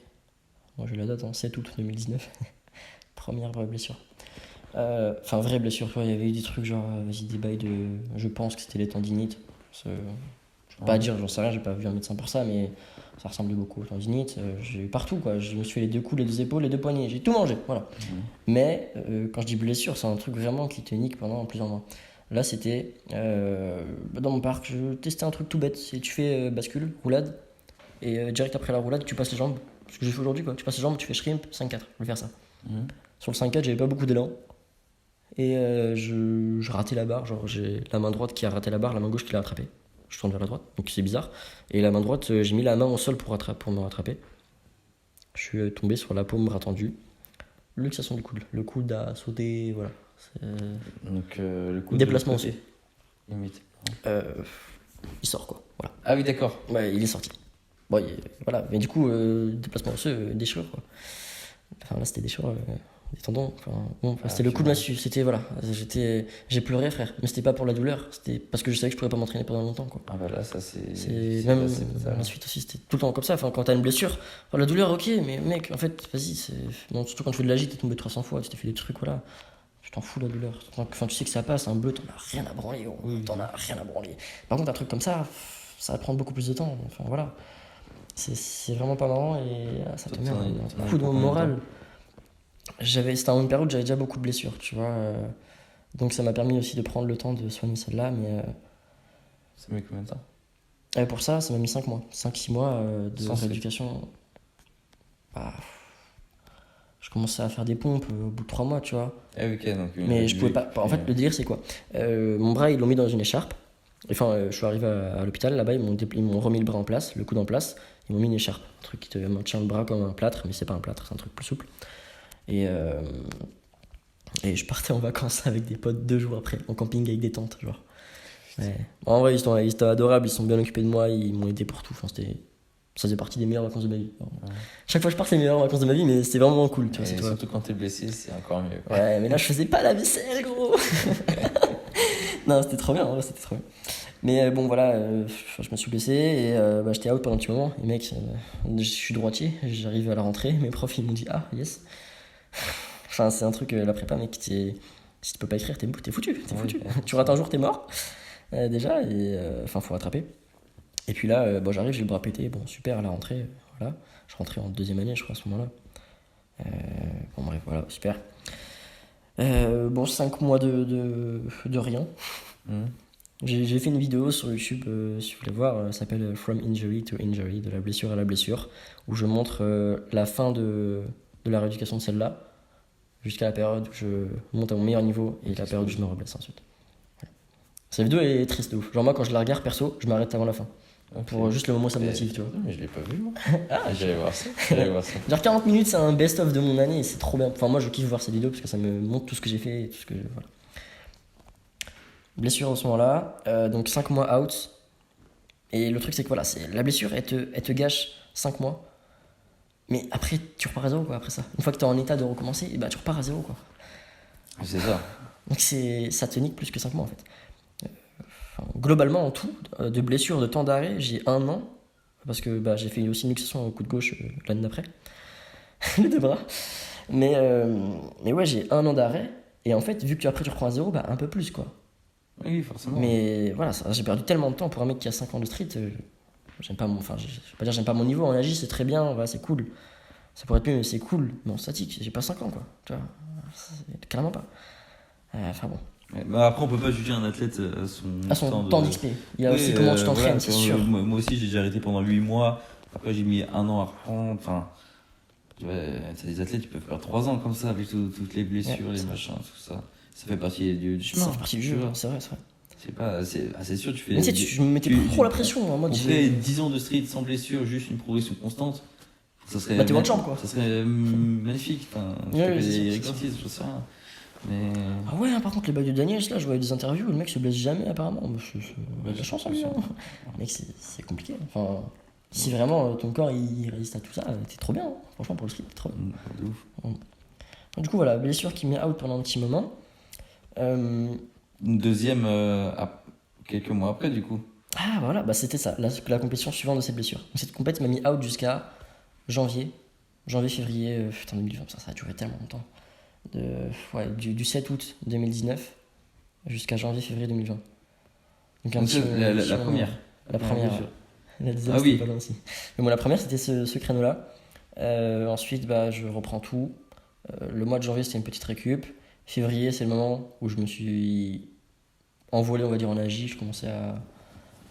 Moi, j'ai la date, 7 août 2019. Première vraie blessure. Enfin, vraie blessure, tu vois, il y avait eu des trucs genre, vas-y, des bails de. Je pense que c'était les tendinites. Je peux pas dire, j'en sais rien, j'ai pas vu un médecin pour ça, mais ça ressemblait beaucoup aux tendinites. J'ai eu partout, quoi. Je me suis fait les deux coudes, les deux épaules, les deux poignets, j'ai tout mangé, voilà. Mais quand je dis blessure, c'est un truc vraiment qui te nique pendant plusieurs mois. Là, c'était dans mon parc, je testais un truc tout bête. C'est tu fais bascule, roulade, et direct après la roulade, tu passes les jambes. Ce que j'ai fait aujourd'hui, quoi. Tu passes les jambes, tu fais shrimp, 5-4. Je vais faire ça. Sur le 5-4, j'avais pas beaucoup d'élan. Et je ratais la barre, genre j'ai la main droite qui a raté la barre, la main gauche qui l'a rattrapée. Je tourne vers la droite, donc c'est bizarre. Et la main droite, j'ai mis la main au sol pour me rattraper. Je suis tombé sur la paume, bras tendu. Luxation du coude. Le coude a sauté, voilà. Donc le coup Déplacement de l'autre côté, limite. Il sort quoi, voilà. Ah oui, d'accord. Ouais, il est sorti. Bon, voilà, mais du coup, déplacement osseux, déchirure quoi. Enfin là, c'était déchirure. Des tendons, c'était le coup de massue, c'était voilà, j'ai pleuré frère, mais c'était pas pour la douleur, c'était parce que je savais que je pourrais pas m'entraîner pendant longtemps quoi. Ah bah là, ça c'est. Même c'est bizarre. la suite aussi, c'était tout le temps comme ça, enfin quand t'as une blessure, la douleur ok, mais mec, en fait, vas-y, bon, surtout quand tu fais de la gym, t'es tombé 300 fois, tu t'es fait des trucs, voilà, tu t'en fous la douleur, enfin tu sais que ça passe, un bleu, t'en as rien à branler, t'en as rien à branler. Par contre un truc comme ça va prendre beaucoup plus de temps, enfin voilà, c'est vraiment pas marrant et ça te met un coup de moral. C'était en une période où j'avais déjà beaucoup de blessures, tu vois. Donc ça m'a permis aussi de prendre le temps de soigner celle-là. Mais Ça met combien de temps? pour ça m'a mis 5 mois. 5-6 mois de Sans rééducation. Je commençais à faire des pompes au bout de 3 mois, tu vois. Ah ok, donc. Mais je pouvais pas. En fait, le délire, c'est quoi? Mon bras, ils l'ont mis dans une écharpe. Enfin, je suis arrivé à l'hôpital, là-bas, ils m'ont remis le bras en place, le coude en place. Ils m'ont mis une écharpe. Un truc qui te maintient le bras comme un plâtre, mais c'est pas un plâtre, c'est un truc plus souple. Et je partais en vacances avec des potes 2 jours après, en camping avec des tentes, genre. Ouais. En vrai, ils étaient adorables, ils sont bien occupés de moi, ils m'ont aidé pour tout. Enfin, ça faisait partie des meilleures vacances de ma vie. Chaque fois que je pars, c'est les meilleures vacances de ma vie, mais c'était vraiment cool, tu vois. Et surtout quand t'es blessé, c'est encore mieux. Quoi. Ouais, mais là, je faisais pas la vaisselle, gros. Non, c'était trop bien, en vrai, c'était trop bien. Mais bon, voilà, je me suis blessé et j'étais out pendant un petit moment. Et mec, je suis droitier, j'arrive à la rentrée, mes profs, ils m'ont dit, ah, yes. Enfin, c'est un truc, la prépa, mec, si tu peux pas écrire, t'es foutu, t'es foutu. Tu rates un jour, t'es mort, déjà, et faut rattraper. Et puis là, bon, j'arrive, j'ai le bras pété. Bon, super, à la rentrée, voilà. Je rentrais en 2e année, je crois, à ce moment-là. Bon, bref, voilà, super. Bon, 5 mois de rien. J'ai fait une vidéo sur YouTube, si vous voulez voir, ça s'appelle From Injury to Injury, de la blessure à la blessure, où je montre la fin de la rééducation de celle-là, jusqu'à la période où je monte à mon meilleur niveau et la période où je me reblesse ensuite. Voilà. Cette vidéo est triste de ouf. Genre, moi, quand je la regarde perso, je m'arrête avant la fin. Pour juste le moment où ça me motive, tu vois. Mais je l'ai pas vu, moi. J'allais voir ça. J'allais voir ça. Genre 40 minutes, c'est un best-of de mon année et c'est trop bien. Enfin, moi, je kiffe voir ces vidéos parce que ça me montre tout ce que j'ai fait et tout ce que. Voilà. Blessure en ce moment-là, donc 5 mois out. Et le truc, c'est que voilà, la blessure, elle te gâche 5 mois. Mais après, tu repars à zéro, quoi, après ça. Une fois que t'es en état de recommencer, et bah, tu repars à zéro, quoi. C'est ça. Donc ça te nique plus que 5 mois, en fait. Enfin, globalement, en tout, de blessures, de temps d'arrêt, j'ai 1 an. Parce que bah, j'ai fait aussi une luxation au coude gauche l'année d'après. Les 2 bras. Mais ouais, j'ai 1 an d'arrêt. Et en fait, vu que après tu reprends à zéro, bah, un peu plus, quoi. Oui, forcément. Mais voilà, j'ai perdu tellement de temps pour un mec qui a 5 ans de street. J'aime pas mon. Enfin, je vais pas dire j'aime pas mon niveau. En agi, c'est très bien, voilà, c'est cool. Ça pourrait être mieux, mais c'est cool. Mais en statique, j'ai pas 5 ans, quoi. Tu vois, carrément pas. Enfin bon. Ouais, bah après, on peut pas juger un athlète à son temps d'XP. Il y a aussi comment tu t'entraînes, voilà, c'est sûr. Moi aussi, j'ai déjà arrêté pendant 8 mois. Après, j'ai mis 1 an à reprendre. Enfin, t'as des athlètes qui peuvent faire 3 ans comme ça, avec toutes les blessures, les machins, tout ça. Ça fait partie du chemin. Ça fait partie du jeu, c'est vrai, c'est vrai. C'est sûr, tu fais. Mais tu sais, je me mettais trop la pression en mode. On fait 10 ans de street sans blessure, juste une progression constante. Ça serait. Bah, t'es one champ, quoi. Ça serait magnifique. Enfin, tu fais des exercices, je sais rien. Mais. Ah ouais, par contre, les bails de Daniels, là, je voyais des interviews où le mec se blesse jamais, apparemment. Il a de la chance, lui. Mec, c'est compliqué. Enfin, si vraiment ton corps il résiste à tout ça, t'es trop bien. Hein. Franchement, pour le street, t'es trop bien. De ouf. Du coup, voilà, blessure qui met out pendant un petit moment. Une deuxième quelques mois après, du coup. Ah voilà, bah c'était ça, la compétition suivante de cette blessure. Donc cette compétition m'a mis out jusqu'à février, putain 2020, ça a duré tellement longtemps. Du 7 août 2019 jusqu'à janvier-février 2020. Donc la première. La première. La deuxième, oui. pas là aussi. Mais bon, la première, c'était ce créneau-là. Ensuite, bah, je reprends tout. Le mois de janvier, c'était une petite récup. Février, c'est le moment où je me suis envolé, on va dire, en agi. Je commençais à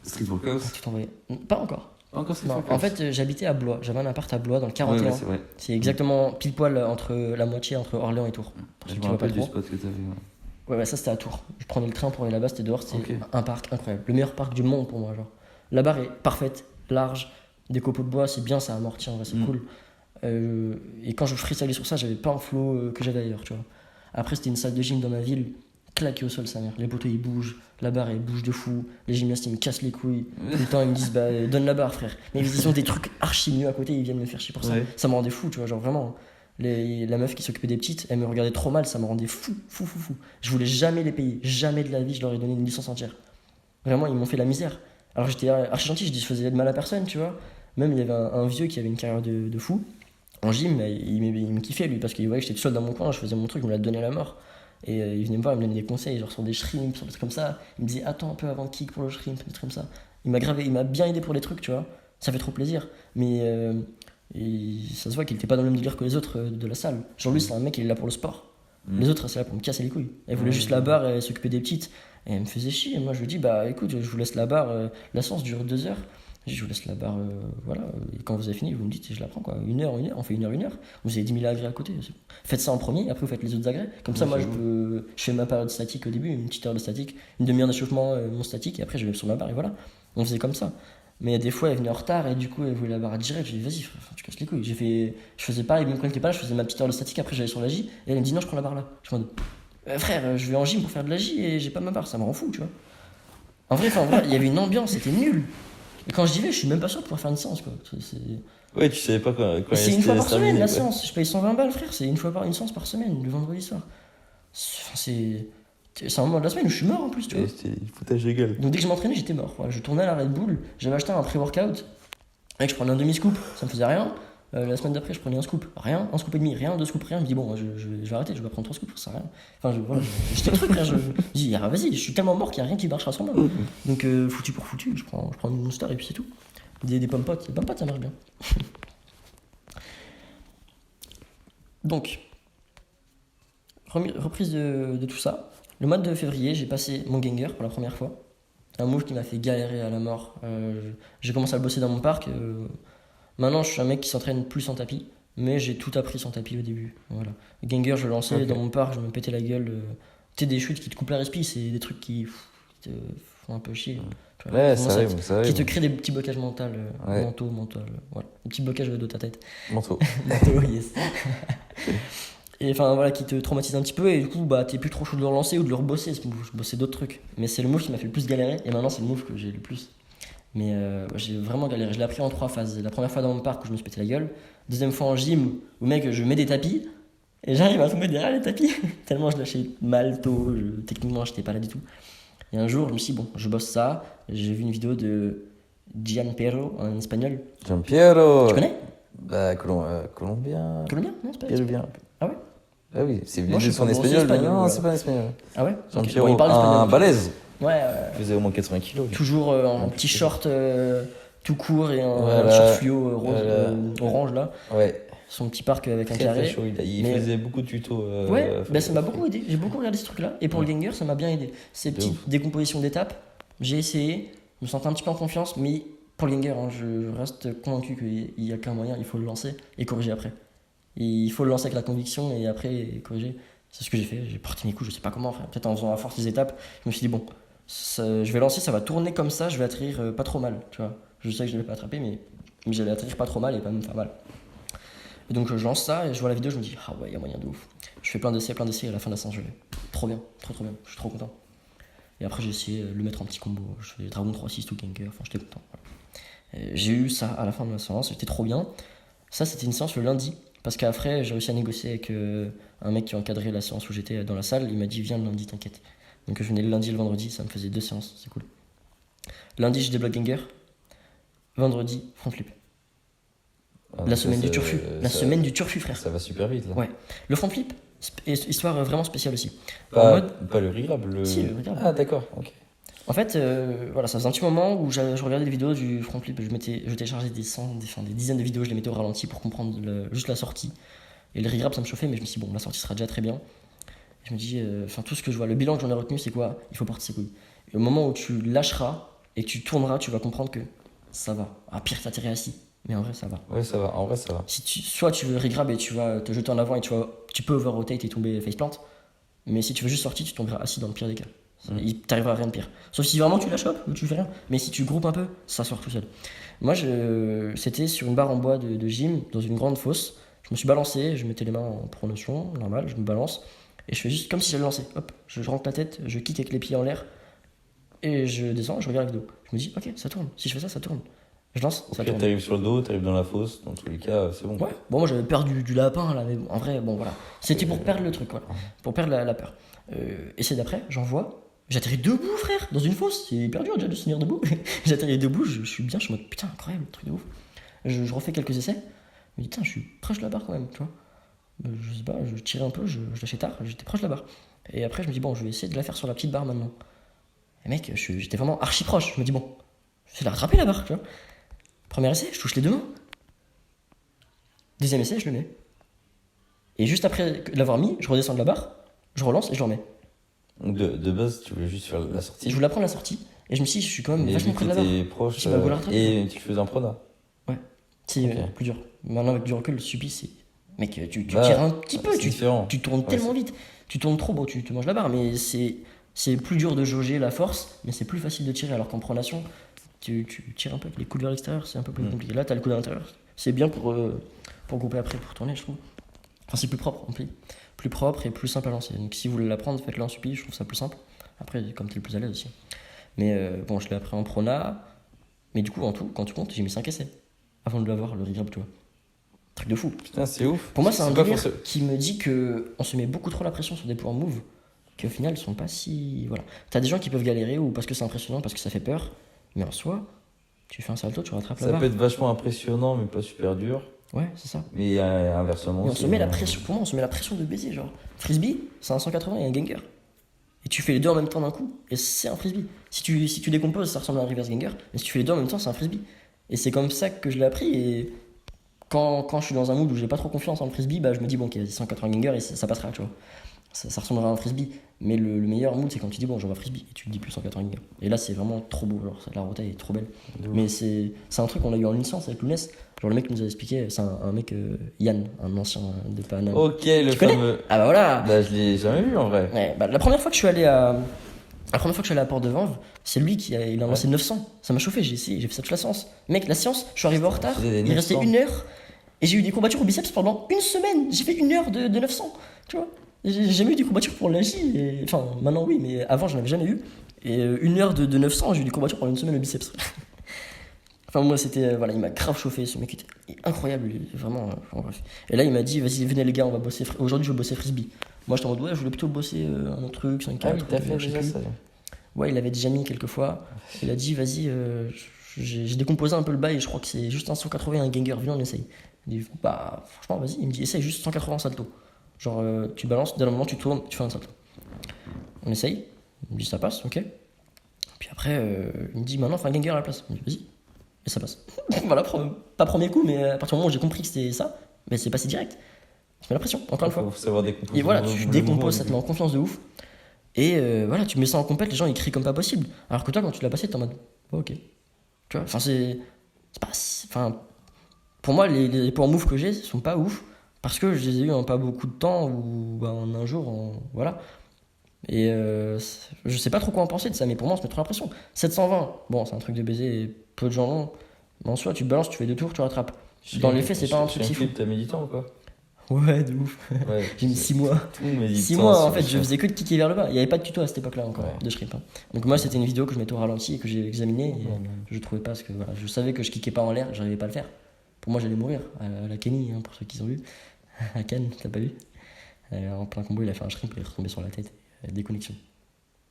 Street workout. tout envoyer. Pas encore. Pas encore street Non, workout. en fait, j'habitais à Blois. J'avais un appart à Blois dans le 41. Ouais, c'est vrai. C'est exactement pile poil entre la moitié entre Orléans et Tours. Pour Je ceux me qui voient pas rappelle du trop. spot que t'avais. Ouais, ça c'était à Tours. Je prenais le train pour aller là-bas, c'était dehors, c'était Ok. un parc incroyable. Le meilleur parc du monde pour moi, genre. La barre est parfaite, large, des copeaux de bois, c'est bien, ça amortit en vrai, c'est cool. Et quand je freestylais sur ça, j'avais pas un flow que j'avais ailleurs, tu vois. Après, c'était une salle de gym dans ma ville, claquée au sol, sa mère. Les poteaux ils bougent, la barre elle bouge de fou, les gymnastes ils me cassent les couilles. Tout le temps ils me disent, bah donne la barre, frère. Mais ils ont des trucs archi mieux à côté, ils viennent me faire chier pour ça. Ouais. Ça me rendait fou, tu vois, genre vraiment. La meuf qui s'occupait des petites, elle me regardait trop mal, ça me rendait fou. Je voulais jamais les payer, jamais de la vie je leur ai donné une licence entière. Vraiment, ils m'ont fait la misère. Alors j'étais archi gentil, je dis je faisais de mal à personne, tu vois. Même il y avait un vieux qui avait une carrière de fou. En gym, il me kiffait lui, parce qu'il voyait que j'étais tout seul dans mon coin, je faisais mon truc, je me la donnais à la mort. Et il venait me voir, il me donnait des conseils, genre sur des shrimps, sur des trucs comme ça. Il me disait attends un peu avant de kick pour le shrimp, des trucs comme ça. Il m'a bien aidé pour les trucs, tu vois. Ça fait trop plaisir. Mais et ça se voit qu'il était pas dans le même délire que les autres de la salle. Genre lui, c'est un mec, il est là pour le sport. Les autres, c'est là pour me casser les couilles. Elle voulait juste la barre et s'occuper des petites. Et elle me faisait chier. Moi, je lui dis, bah écoute, je vous laisse la barre. La séance dure 2 heures. Je vous laisse la barre, voilà. Et quand vous avez fini, vous me dites, et je la prends quoi. 1 heure, on fait 1 heure, 1 heure. Vous avez 10 000 agrès à côté. Faites ça en premier, après vous faites les autres agrès. Comme ça, moi, je fais ma période statique au début, une petite heure de statique, une demi-heure d'échauffement, mon statique, et après je vais sur ma barre, et voilà. On faisait comme ça. Mais des fois, elle venait en retard, et du coup, elle voulait la barre direct. J'ai dit, vas-y, frère, tu casses les couilles. Je faisais pareil, même quand elle était pas là, je faisais ma petite heure de statique, après j'allais sur la J, et elle me dit, non, je prends la barre là. Je me dis, frère, je vais en gym pour faire de la J, et j'ai pas ma barre, ça me rend fou, tu vois. En vrai, il y avait une ambiance, c'était nul. Et quand je dis vais, je suis même pas sûr de pouvoir faire une séance, quoi. Ouais, tu savais pas quoi. C'est une fois par semaine la séance. Je paye 120 balles, frère. C'est une séance par semaine, le vendredi soir. C'est un moment de la semaine où je suis mort en plus, tu vois. C'était du foutage de gueule. Donc dès que je m'entraînais, j'étais mort. Voilà, je tournais à la Red Bull. J'avais acheté un pré-workout. Mec, je prenais un demi-scoop, ça me faisait rien. La semaine d'après, je prenais un scoop, rien, un scoop et demi, rien, 2 scoops, rien. Je me dis, bon, je vais arrêter, je vais prendre 3 scoops, ça sert à rien. Enfin, voilà, j'étais le truc, frère. Je me dis, ah, vas-y, je suis tellement mort qu'il n'y a rien qui marchera sur moi. Donc, foutu pour foutu, je prends une monster et puis c'est tout. Des pommes potes, les pommes potes, ça marche bien. Donc, reprise de tout ça. Le mois de février, j'ai passé mon Gengar pour la première fois. Un move qui m'a fait galérer à la mort. J'ai commencé à le bosser dans mon parc. Maintenant, je suis un mec qui s'entraîne plus en tapis, mais j'ai tout appris sans tapis au début. Voilà. Le Gengar, je le lançais dans mon parc, je me pétais la gueule. Tu sais, des chutes qui te coupent la respi, c'est des trucs qui te font un peu chier. Tu vois. Ouais, ça arrive. Qui te créent des petits blocages mentaux, voilà. Des petits blocages de ta tête. Manteau. Mentaux, yes. Et enfin voilà, qui te traumatise un petit peu, et du coup bah t'es plus trop chaud de le relancer ou de le rebosser. Je bossais d'autres trucs, mais c'est le move qui m'a fait le plus galérer, et maintenant c'est le move que j'ai le plus. Mais j'ai vraiment galéré. Je l'ai appris en 3 phases. La première fois dans mon parc où je me suis pété la gueule, deuxième fois en gym où mec je mets des tapis et j'arrive à tomber derrière les tapis tellement je lâchais mal tôt, techniquement j'étais pas là du tout. Et un jour je me suis dit bon, je bosse ça. J'ai vu une vidéo de Gianpiero en espagnol. Gianpiero. Tu connais? Bah colombien. Colombien? Non, c'est pas Péruvien. Ah ouais? Ah oui, c'est Moi, je bien sais son pas, espagnol. espagnol, Non, voilà. c'est pas un espagnol. Ah ouais? Gianpiero, Bon, il parle espagnol. un balèze. Ouais. Il faisait au moins 80 kilos. lui. Toujours en petit short tout court et un Voilà. short fluo rose, Voilà. orange là. Ouais, Son petit parc avec un très carré. très chaud. Il Mais- faisait beaucoup de tutos. Ouais, bah ça m'a beaucoup aidé. J'ai beaucoup regardé ce truc-là. Et pour le Gengar, ça m'a bien aidé. Ces De petites ouf. décompositions d'étapes, j'ai essayé. Je me sentais un petit peu en confiance. Mais pour le Gengar, hein, je reste convaincu qu'il n'y a qu'un moyen. Il faut le lancer et corriger après. Et il faut le lancer avec la conviction et après corriger. C'est ce que j'ai fait. J'ai porté mes coups, je sais pas comment, frère. Peut-être en faisant à force les étapes. Je me suis dit, bon, je vais lancer, ça va tourner comme ça. Je vais atterrir pas trop mal. Tu vois. Je sais que je ne vais pas attraper, mais j'allais atterrir pas trop mal et pas me faire mal. Et donc je lance ça et je vois la vidéo, je me dis, ah ouais, il y a moyen de ouf. Je fais plein d'essais et à la fin de la séance, je l'ai. Trop bien, trop bien, je suis trop content. Et après, j'ai essayé de le mettre en petit combo. Je fais Dragon 3-6 tout Gengar, enfin, j'étais content. Voilà. J'ai eu ça à la fin de la séance, c'était trop bien. Ça, c'était une séance le lundi, parce qu'après, j'ai réussi à négocier avec un mec qui encadrait la séance où j'étais dans la salle. Il m'a dit, viens le lundi, t'inquiète. Donc je venais le lundi et le vendredi, ça me faisait 2 séances, c'est cool. Lundi, je débloque Gengar. Vendredi, front flip. La semaine du turfu. La semaine du turfu, frère. Ça va super vite là. Ouais. Le front flip, histoire vraiment spéciale aussi. En Pas, mode, pas le regrab, le. Si, le regrab. Ah d'accord, ok. en fait, voilà, ça faisait un petit moment où je regardais des vidéos du front flip. Je téléchargeais des dizaines de vidéos, je les mettais au ralenti pour comprendre juste la sortie. Et le regrab, ça me chauffait, mais je me suis dit, bon, la sortie sera déjà très bien. Et je me dis, tout ce que je vois, le bilan que j'en ai retenu, c'est quoi? Il faut porter ses couilles. Et au moment où tu lâcheras et que tu tourneras, tu vas comprendre que ça va. Ah, pire, t'atterris assis. Mais en vrai, ça va. Ouais, ça va, en vrai ça va. Soit tu veux regrab et tu vas te jeter en avant et tu peux over-rotate et tomber faceplant. Mais si tu veux juste sortir, tu tomberas assis dans le pire des cas. Il t'arrivera à rien de pire. Sauf si vraiment tu la chopes ou tu fais rien. Mais si tu groupes un peu, ça sort tout seul. Moi, c'était sur une barre en bois de gym, dans une grande fosse. Je me suis balancé, je mettais les mains en pronotion, normal, je me balance. Et je fais juste comme si j'allais lancer. Hop, je rentre la tête, je kick avec les pieds en l'air. Et je descends, je regarde la vidéo. Je me dis, ok, ça tourne. Si je fais ça, ça tourne. Je lance, ça Ok, tourne. t'arrives sur le dos, t'arrives dans la fosse, dans tous les cas, c'est bon. Ouais, bon, moi j'avais peur du lapin là, mais bon, en vrai, bon voilà. C'était pour perdre le truc, voilà. Pour perdre la peur. Essai d'après, j'en vois. J'atterris debout, frère, dans une fosse. C'est hyper dur déjà de se tenir debout. J'atterris debout, je suis bien, je suis en mode putain, incroyable, truc de ouf. Je refais quelques essais. Je me dis, putain, je suis proche de la barre quand même, tu vois. Je sais pas, je tirais un peu, je lâchais tard, j'étais proche de la barre. Et après, je me dis, bon, je vais essayer de la faire sur la petite barre maintenant. Et mec, j'étais vraiment archi proche. Je me dis, bon, je vais la rattraper la barre, tu vois. Premier essai, je touche les 2 mains. Deuxième essai, je le mets. Et juste après l'avoir mis, je redescends de la barre, je relance et je le remets. Donc de base, tu voulais juste faire la sortie. Je voulais prendre la sortie. Et je me suis dit, je suis quand même Mais vachement vu près que de la barre. t'étais proche, Je vais pas la rattraper. et tu faisais un prona. C'est Ok. plus dur. Maintenant, avec du recul, le supplice, c'est. Mec, tu Bah, tires un petit peu, c'est tu différent. tournes Ouais, tellement vite. Tu tournes trop, bon, tu te manges la barre, mais c'est plus dur de jauger la force, mais c'est plus facile de tirer. Alors qu'en pronation, tu tires un peu avec les coudes vers l'extérieur, c'est un peu plus compliqué. Là, t'as le coude à l'intérieur. C'est bien pour grouper après, pour tourner, je trouve. Enfin, c'est plus propre en plus. Plus propre et plus simple à lancer. Donc, si vous voulez l'apprendre, faites-le en supplice, je trouve ça plus simple. Après, comme t'es le plus à l'aise aussi. Mais bon, je l'ai appris en prona. Mais du coup, en tout, quand tu comptes, j'ai mis 5 essais avant de l'avoir, le regrab, tu vois. Truc de fou. Putain, c'est ouf. Pour moi, c'est un pas délire forcément- qui me dit que on se met beaucoup trop la pression sur des points move, qu'au final, ils sont pas si. Voilà. T'as des gens qui peuvent galérer ou parce que c'est impressionnant, parce que ça fait peur, mais en soi, tu fais un salto, tu rattrapes la Ça barre. peut être vachement impressionnant, mais pas super dur. Ouais, c'est ça. Mais inversement Et on aussi, se met la hein. pression, pour moi, on se met la pression de baiser. Genre, frisbee, c'est un 180 et un ganger. Et tu fais les deux en même temps d'un coup, et c'est un frisbee. Si tu décomposes, ça ressemble à un reverse ganger, mais si tu fais les deux en même temps, c'est un frisbee. Et c'est comme ça que je l'ai appris. Et quand je suis dans un mood où j'ai pas trop confiance en le frisbee, bah je me dis, bon, ok, vas-y, 180 ganger et ça passera, tu vois. Ça ressemblera à un frisbee. Mais le meilleur mood, c'est quand tu dis, bon, j'envoie frisbee, et tu te dis plus 180 ganger. Et là, c'est vraiment trop beau, genre, la rota est trop belle. De ouf. Mais c'est un truc qu'on a eu en licence avec Lounès. Genre, le mec nous a expliqué, c'est un mec, Yann, un ancien de Paname. Ok, le Tu connais fameux. Ah bah voilà. Bah, je l'ai jamais vu en vrai. Ouais, bah, la première fois que je suis allé à Porte de Vanves, c'est lui il a lancé 900. Ça m'a chauffé, j'ai essayé, j'ai fait ça toute la séance. Mec, la séance, je suis arrivé en retard, faisait des il restait 900. 1 heure et j'ai eu des courbatures au biceps pendant une semaine. J'ai fait 1 heure de 900, tu vois. J'ai jamais eu des courbatures pour l'AJ. Enfin, maintenant oui, mais avant j'en avais jamais eu. Et 1 heure de 900, j'ai eu des courbatures pendant une semaine au biceps. Enfin, moi, c'était. Voilà, il m'a grave chauffé. Ce mec était incroyable, vraiment. Enfin, bref. Et là, il m'a dit, vas-y, venez les gars, on va bosser. Aujourd'hui, je veux bosser frisbee. Moi, j'étais en mode, ouais, je voulais plutôt bosser un autre truc, 5 Ah oui, t'as fait déjà ça. Ouais, il avait déjà mis quelques fois. Il a dit, vas-y, j'ai décomposé un peu le bail. Je crois que c'est juste un 180 et un ganger. Viens, on essaye. Il dit, bah, franchement, vas-y. Il me dit, essaye juste 180 salto. Genre, tu balances, dès le moment, tu tournes, tu fais un salto. On essaye. Il me dit, ça passe, ok. Puis après, il me dit, maintenant, fais un ganger à la place. Il me dit, vas-y. Et ça passe. Voilà, pas premier coup, mais à partir du moment où j'ai compris que c'était ça, mais c'est passé direct. Je mets la pression, encore une fois. Faut savoir décomposer. Et voilà, le tu mouvement, décomposes, ça du te met en coup. confiance de ouf. Et voilà, tu mets ça en compète, les gens ils crient comme pas possible. Alors que toi, quand tu l'as passé, t'es en mode, oh, ok. Tu vois, enfin, c'est pas. Enfin, pour moi, les power moves que j'ai sont pas ouf. Parce que je les ai eu en pas beaucoup de temps, ou bah, en un jour, voilà. Et je sais pas trop quoi en penser de ça, mais pour moi, on se met trop la pression. 720, bon, c'est un truc de baiser, et peu de gens l'ont. Mais en soi, tu balances, tu fais 2 tours, tu rattrapes. Dans les faits, c'est pas un truc si fou. T'as méditant ou quoi? Ouais, de ouf. Ouais. J'ai mis 6 mois. Tout méditant. 6 mois, en sur fait, le je chien. faisais que de kicker vers le bas. Il n'y avait pas de tuto à cette époque-là encore, Ouais. de shrimp. Hein. Donc moi, c'était une vidéo que je mettais au ralenti et que j'ai examinée. Et Ouais. je trouvais pas, parce que voilà, je savais que je kickais pas en l'air, j'arrivais pas à le faire. Pour moi, j'allais mourir. À la Kenny, hein, pour ceux qui ont vu. À Cannes, t'as pas vu en plein combo, il a fait un shrimp, il est retombé sur la tête. Déconnexion.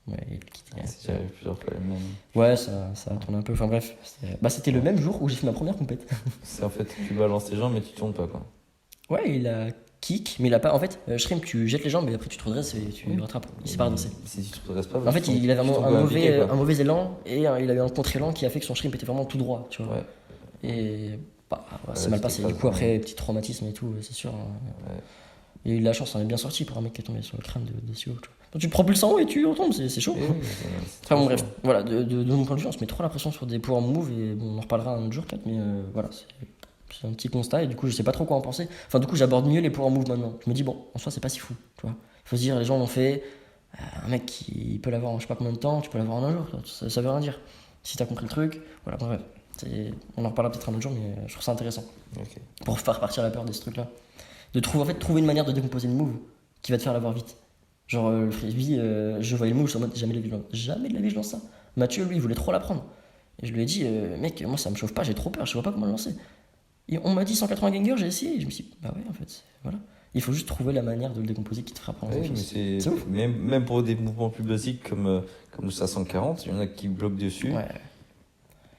Ouais, il a quitté. C'est déjà plusieurs fois le même. Ouais, ça a tourné un peu. Enfin bref, c'était le même jour où j'ai fait ma première compète. C'est en fait, tu balances tes jambes mais tu tournes pas quoi. Ouais, il a kick, mais il a pas. En fait, shrimp, tu jettes les jambes et après tu te redresses et tu rattrapes. Il s'est pas redressé. Si tu te redresses pas. En fait, il avait tu vraiment tombes un impliqué, quoi. mauvais élan et il a eu un contre-élan qui a fait que son shrimp était vraiment tout droit, tu vois. Ouais. Et bah, c'est Ouais, mal c'était passé. pas Du coup, après, petit traumatisme et tout, c'est sûr. Hein. Ouais. Il a eu de la chance, on est bien sorti pour un mec qui est tombé sur le crâne de si haut. Tu vois. Donc, tu te propulses en haut et tu retombes, c'est chaud. Et oui, Enfin bon, bref, voilà, de mon point de vue, on se met trop la pression sur des power moves et bon, on en reparlera un autre jour peut-être, mais voilà, c'est un petit constat et du coup, je sais pas trop quoi en penser. Enfin, du coup, j'aborde mieux les power moves maintenant. Je me dis, bon, en soi, c'est pas si fou, tu vois. Il faut se dire, les gens l'ont fait, un mec qui peut l'avoir en je sais pas combien de temps, tu peux l'avoir en un jour, ça veut rien dire. Si t'as compris le truc, voilà, bref. On en reparlera peut-être un autre jour, mais je trouve ça intéressant. Ok. Pour faire partir la peur de ce truc-là. De trouver une manière de décomposer le move qui va te faire l'avoir vite. Genre le frisbee, je voyais le move, je suis en mode jamais de la vie je lance ça. Mathieu, lui, il voulait trop l'apprendre. Et je lui ai dit, mec, moi ça me chauffe pas, j'ai trop peur, je vois pas comment le lancer. Et on m'a dit 180 ganger, j'ai essayé, et je me suis dit, bah ouais, en fait, voilà. Il faut juste trouver la manière de le décomposer qui te fera prendre Ouais, confiance. mais C'est ouf. même pour des mouvements plus basiques comme le 540, il y en a qui bloquent dessus, Ouais.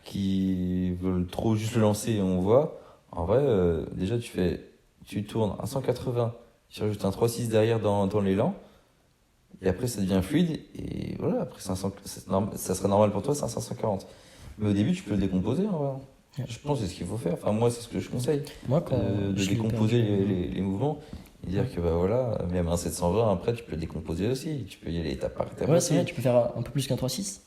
qui veulent trop juste le lancer et on voit. En vrai, déjà tu tournes un 180, tu rajoutes un 3-6 derrière dans l'élan, et après ça devient fluide, et voilà, après ça sera normal pour toi, c'est un 540. Mais au début, tu peux le décomposer, en vrai. Ouais. Je pense que c'est ce qu'il faut faire. Enfin, moi, c'est ce que je conseille. Moi, quand De je l'ai décomposer perdu, les mouvements et dire que bah voilà, même un 720 après tu peux le décomposer aussi, tu peux y aller étape par étape Ouais, aussi. c'est vrai, tu peux faire un peu plus qu'un 3-6.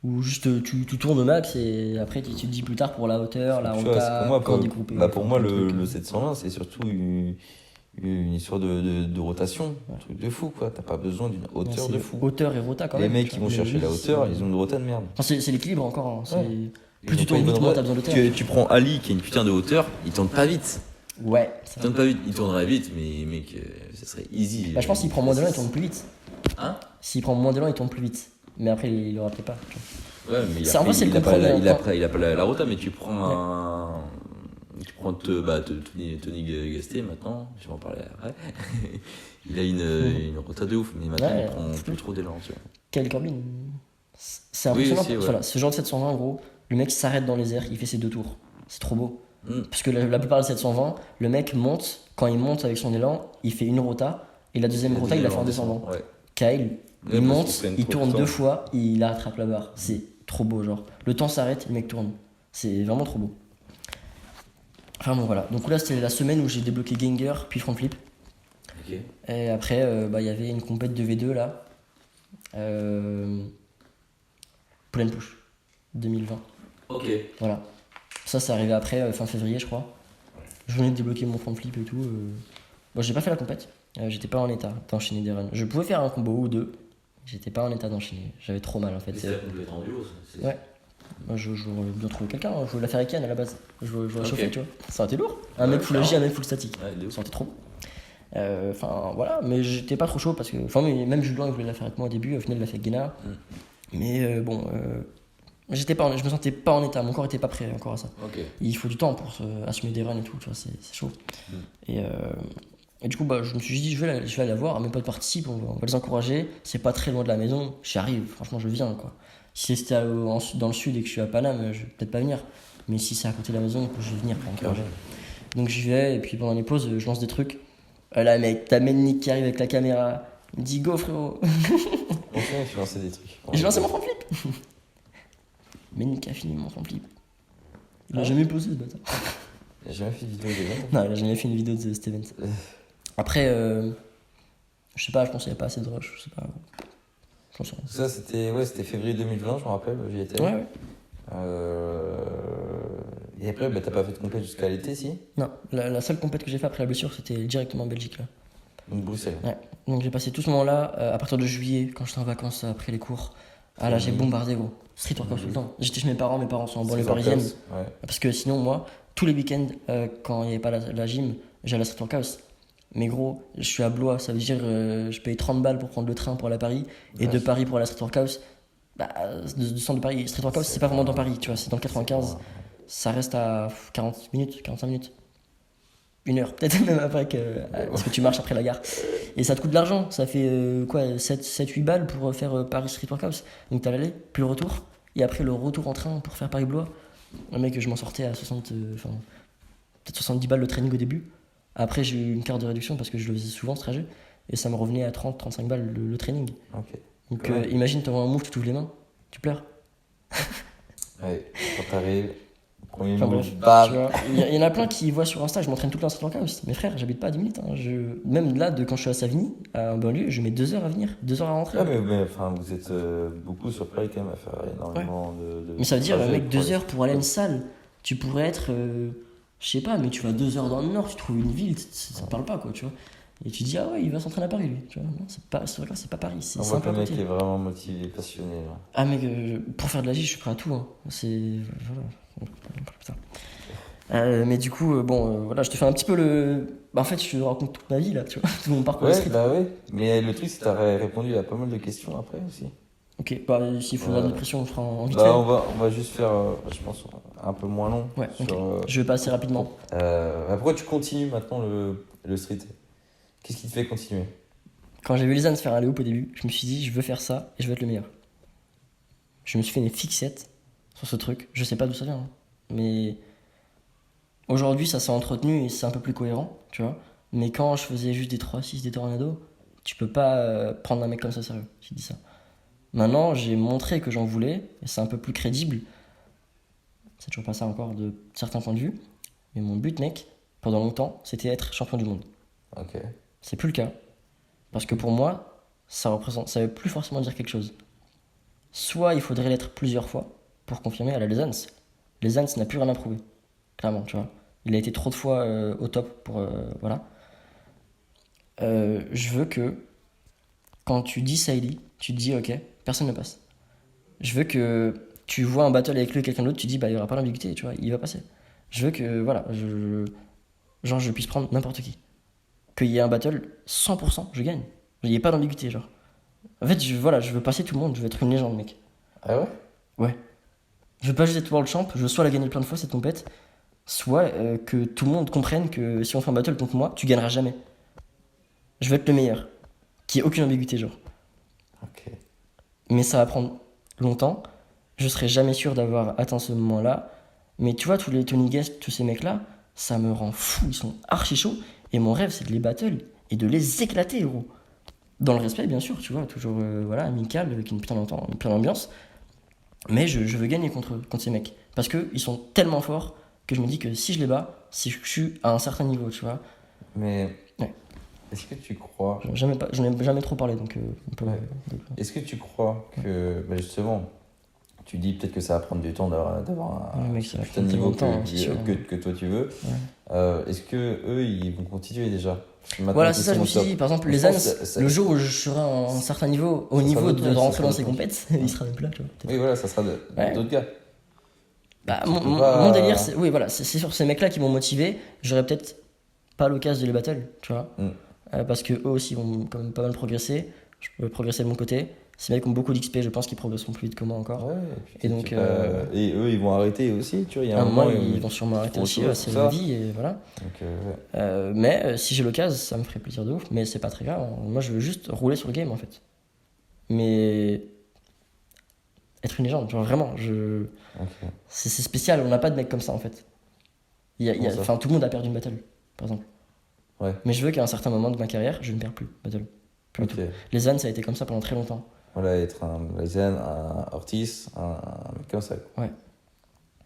Ou juste tu tournes au max et après tu te dis plus tard pour la hauteur, la Tu vois, c'est rota, pour moi, quand découper. bah, pour moi plein de trucs. le 720 c'est surtout une histoire de rotation, un truc de fou quoi, t'as pas besoin d'une Non, hauteur c'est de fou. Hauteur et rota quand Les même. mecs tu qui vois, vont mais chercher oui, la hauteur, c'est- ils ont une rota de merde. Enfin, c'est l'équilibre encore. Hein. Ouais. Plus Ils tu ont pas tournes une vite, bonne moins rota. t'as besoin d'hauteur. Tu prends Ali qui a une putain de hauteur, il tourne pas vite. Ouais. Il tourne pas vite, il tournerait vite, mais mec, ça serait easy. Bah, je pense qu'il prend moins d'élan, il tourne plus vite. Hein? S'il prend moins d'élan, il tourne plus vite. Mais après, il aura peut-être pas. tu vois. Ouais, mais C'est- en vrai, c'est le il a pas compromis, il a hein. pas la rota, mais tu prends Tony Gasté maintenant, je vais en parler après. Il a une rota de ouf, mais maintenant Ouais, il prend c'est plus trop d'élan, tu vois. Kyle Corbin, c'est Oui, impressionnant. aussi, ouais. Voilà, ce genre de 720, en gros, le mec s'arrête dans les airs, il fait ses 2 tours. C'est trop beau. Parce que la plupart des 720, le mec monte, quand il monte avec son élan, il fait une rota, et la deuxième rota, il la fait en descendant. Ouais. Kyle, Ouais, il parce monte, qu'ils prennent il trop tourne de temps. 2 fois, il rattrape la barre. C'est trop beau, genre. Le temps s'arrête, le mec tourne. C'est vraiment trop beau. Enfin bon, voilà. Donc là, c'était la semaine où j'ai débloqué Ganger, puis Front Flip. Ok. Et après, il y avait une compète de V2 là. Pull and Push 2020. Ok. Voilà. Ça, c'est arrivé après, fin février, je crois. Je venais de débloquer mon front flip et tout. Bon, j'ai pas fait la compète. J'étais pas en état d'enchaîner des runs. Je pouvais faire un combo ou deux. J'étais pas en état d'enchaîner. J'avais trop mal en fait. C'est la complète en duo, ça. Ouais. Moi, je voudrais bien trouver quelqu'un. Je voulais la faire avec Yann à la base. Je voulais Ok. chauffer, tu vois. Ça aurait été lourd. Un Ouais, mec full AJ, clairement. un mec full statique. Ouais, de ouf. Ça aurait été trop. Enfin, voilà. Mais j'étais pas trop chaud parce que. Enfin, même Julien, il voulait la faire avec moi au début. Au final, il l'a fait avec Guénard. Mais bon. Je me sentais pas en état. Mon corps était pas prêt encore à ça. Ok. Il faut du temps pour assumer des runs et tout, tu vois, c'est chaud. Et du coup, bah, je me suis dit, je vais aller la voir, mes potes participent, on va les encourager. C'est pas très loin de la maison, j'y arrive, franchement, je viens, quoi. Si c'était dans le sud et que je suis à Paname, je vais peut-être pas venir. Mais si c'est à côté de la maison, je vais venir pour encourager. Donc j'y vais, et puis pendant les pauses, je lance des trucs. Là, mec, t'as Nick qui arrive avec la caméra. Il me dit, go, frérot. Franchement, il faut lancer des trucs. Et j'ai lancé mon front flip. Nick a fini mon front flip. Il a Ah. jamais posé, ce bâtard. J'ai jamais fait de vidéo déjà. Non, il a jamais fait une vidéo de cet event. Après, je sais pas, je pense qu'il n'y a pas assez de rush, je sais pas. J'en sais rien. Ça, c'était février 2020, je me rappelle, j'y étais. Ouais. Et après, bah, t'as pas fait de compète jusqu'à l'été, si? Non, la seule compète que j'ai fait après la blessure, c'était directement en Belgique, là. Donc Bruxelles. Ouais. Donc j'ai passé tout ce moment-là, à partir de juillet, quand j'étais en vacances après les cours. Ah là, j'ai bombardé, gros. Street workout tout le temps. J'étais chez mes parents sont en banlieue parisienne. Ouais. Parce que sinon, moi, tous les week-ends, quand il n'y avait pas la gym, j'allais à Street Workout. Mais gros, je suis à Blois, ça veut dire je paye 30 balles pour prendre le train pour aller à Paris. Et de Paris pour aller à Street Workout, bah, du centre de Paris, Street Workout, c'est pas vraiment dans Paris, tu vois, c'est dans le 95. Ça reste à 40 minutes, 45 minutes. 1 heure, peut-être même après parce que tu marches après la gare. Et ça te coûte de l'argent, ça fait 7-8 balles pour faire Paris Street Workout. Donc t'as l'aller, puis le retour. Et après le retour en train pour faire Paris-Blois. Le mec, je m'en sortais à peut-être 70 balles le training au début. Après, j'ai eu une carte de réduction parce que je le faisais souvent ce trajet. Et ça me revenait à 30-35 balles le training. Ok. Donc Ouais. imagine, t'envoies un move, tu t'ouvres les mains, tu pleures. Ouais, quand t'arrives, premier Enfin, move, bref, tu bam. vois. Il y en a plein qui voient sur Insta, je m'entraîne tout le temps en street workout. Mes frères, j'habite pas à 10 minutes. Hein. Même là, quand je suis à Savigny, en banlieue, je mets 2 heures à venir, 2 heures à rentrer. Ouais, mais enfin, vous êtes beaucoup sur Paris quand même à faire énormément de Mais ça veut dire, trajets mec, pour 2 aller- heures pour aller à une salle. Tu pourrais être, je sais pas, mais tu vas 2 heures dans le nord, tu trouves une ville, ça te parle pas, quoi, tu vois. Et tu dis, ah ouais, il va s'entraîner à Paris, lui. Tu vois, non, c'est pas Paris, c'est On voit que sympa le à mec côté. est vraiment motivé, passionné. Là. Ah, mec, pour faire de la J, je suis prêt à tout. Hein. C'est. Voilà. Putain. Mais du coup, voilà, je te fais un petit peu le. Bah, en fait, je te raconte toute ma vie, là, tu vois, tout mon parcours de Ouais, street. bah ouais. Mais le truc, c'est que t'as répondu à pas mal de questions après aussi. Ok, bah, s'il faut de la dépression, on fera en vite Bah, fait. on va juste faire, je pense, un peu moins long. Ouais, ok. sur, Je vais passer rapidement. pourquoi tu continues maintenant le street? Qu'est-ce qui te fait continuer? Quand j'ai vu les ânes se faire un alley-oop au début, je me suis dit, je veux faire ça et je veux être le meilleur. Je me suis fait une fixette sur ce truc. Je sais pas d'où ça vient, hein. Mais aujourd'hui, ça s'est entretenu et c'est un peu plus cohérent, tu vois. Mais quand je faisais juste des 3-6, des tornados, tu peux pas prendre un mec comme ça sérieux, je te dis ça. Maintenant, j'ai montré que j'en voulais et c'est un peu plus crédible. C'est toujours pas ça encore de certains points de vue. Mais mon but, mec, pendant longtemps, c'était être champion du monde. Ok. C'est plus le cas. Parce que pour moi, ça veut plus forcément dire quelque chose. Soit il faudrait l'être plusieurs fois pour confirmer à la Les Ans. Les Ans n'a plus rien à prouver. Clairement, tu vois. Il a été trop de fois au top pour. Voilà. Je veux que quand tu dis Saïli, tu te dis ok, personne ne passe. Je veux que tu vois un battle avec lui et quelqu'un d'autre, tu dis bah il n'y aura pas d'ambiguïté, tu vois, il va passer. Je veux que, voilà, je puisse prendre n'importe qui. Qu'il y ait un battle, 100%, je gagne. Il n'y ait pas d'ambiguïté, genre. En fait, je veux passer tout le monde, je veux être une légende, mec. Ah ouais? Ouais. Je veux pas juste être world champ, je veux soit la gagner plein de fois cette compète, soit que tout le monde comprenne que si on fait un battle contre moi, tu gagneras jamais. Je veux être le meilleur. Qu'il n'y ait aucune ambiguïté, genre. Ok. Mais ça va prendre longtemps. Je serai jamais sûr d'avoir atteint ce moment-là. Mais tu vois, tous les Tony Guest, tous ces mecs-là, ça me rend fou. Ils sont archi chauds. Et mon rêve, c'est de les battle et de les éclater, gros. Dans le respect, bien sûr, tu vois, toujours voilà, amical, avec une putain d'ambiance. Mais je veux gagner contre ces mecs. Parce qu'ils sont tellement forts que je me dis que si je les bats, si je suis à un certain niveau, tu vois. Mais Ouais. est-ce que tu crois... J'en ai jamais trop parlé, donc on peut... Ouais. Est-ce que tu crois que, bah, justement, tu dis peut-être que ça va prendre du temps d'avoir Ouais, un mec, ça va putain de prendre niveau longtemps, c'est sûr. que toi tu veux? Est-ce que eux ils vont continuer déjà? Maintenant Voilà, qu'ils c'est ça, je sont me au suis top. dit, par exemple, Je les pense Ans, que ça- le jour où je serai à un certain niveau, au Ça niveau sera de d'autres mecs, rentrer ça dans sera ces d'autres compètes, il sera même plus là, tu vois. peut-être. Oui, voilà, ça sera Ouais. d'autres gars. Bah, Tu mon, peux mon- pas- mon délire, c'est, oui, voilà, c'est sur ces mecs-là qui m'ont motivé. J'aurais peut-être pas l'occasion de les battle, tu vois. Parce que eux aussi vont quand même pas mal progresser. Je peux progresser de mon côté. Ces mecs ont beaucoup d'XP, je pense qu'ils progresseront plus vite que moi encore. Ouais, Et donc, et eux ils vont arrêter aussi, tu vois. Il y a à un moment, ils ils vont sûrement arrêter font aussi, autre ouais, chose, c'est tout la ça. vie, et voilà. Donc, Mais si j'ai l'occasion, ça me ferait plaisir de ouf. Mais c'est pas très grave. Moi, je veux juste rouler sur le game, en fait. Mais être une légende, genre vraiment, ok. c'est spécial. On n'a pas de mecs comme ça, en fait. Comment ça Enfin, tout le monde a perdu une battle, par exemple. Ouais. Mais je veux qu'à un certain moment de ma carrière, je ne perds plus battle. Plus du Ok. tout. Les ânes, ça a été comme ça pendant très longtemps. Voilà, être un Ryzen, un Ortiz, un mec comme ça. Ouais.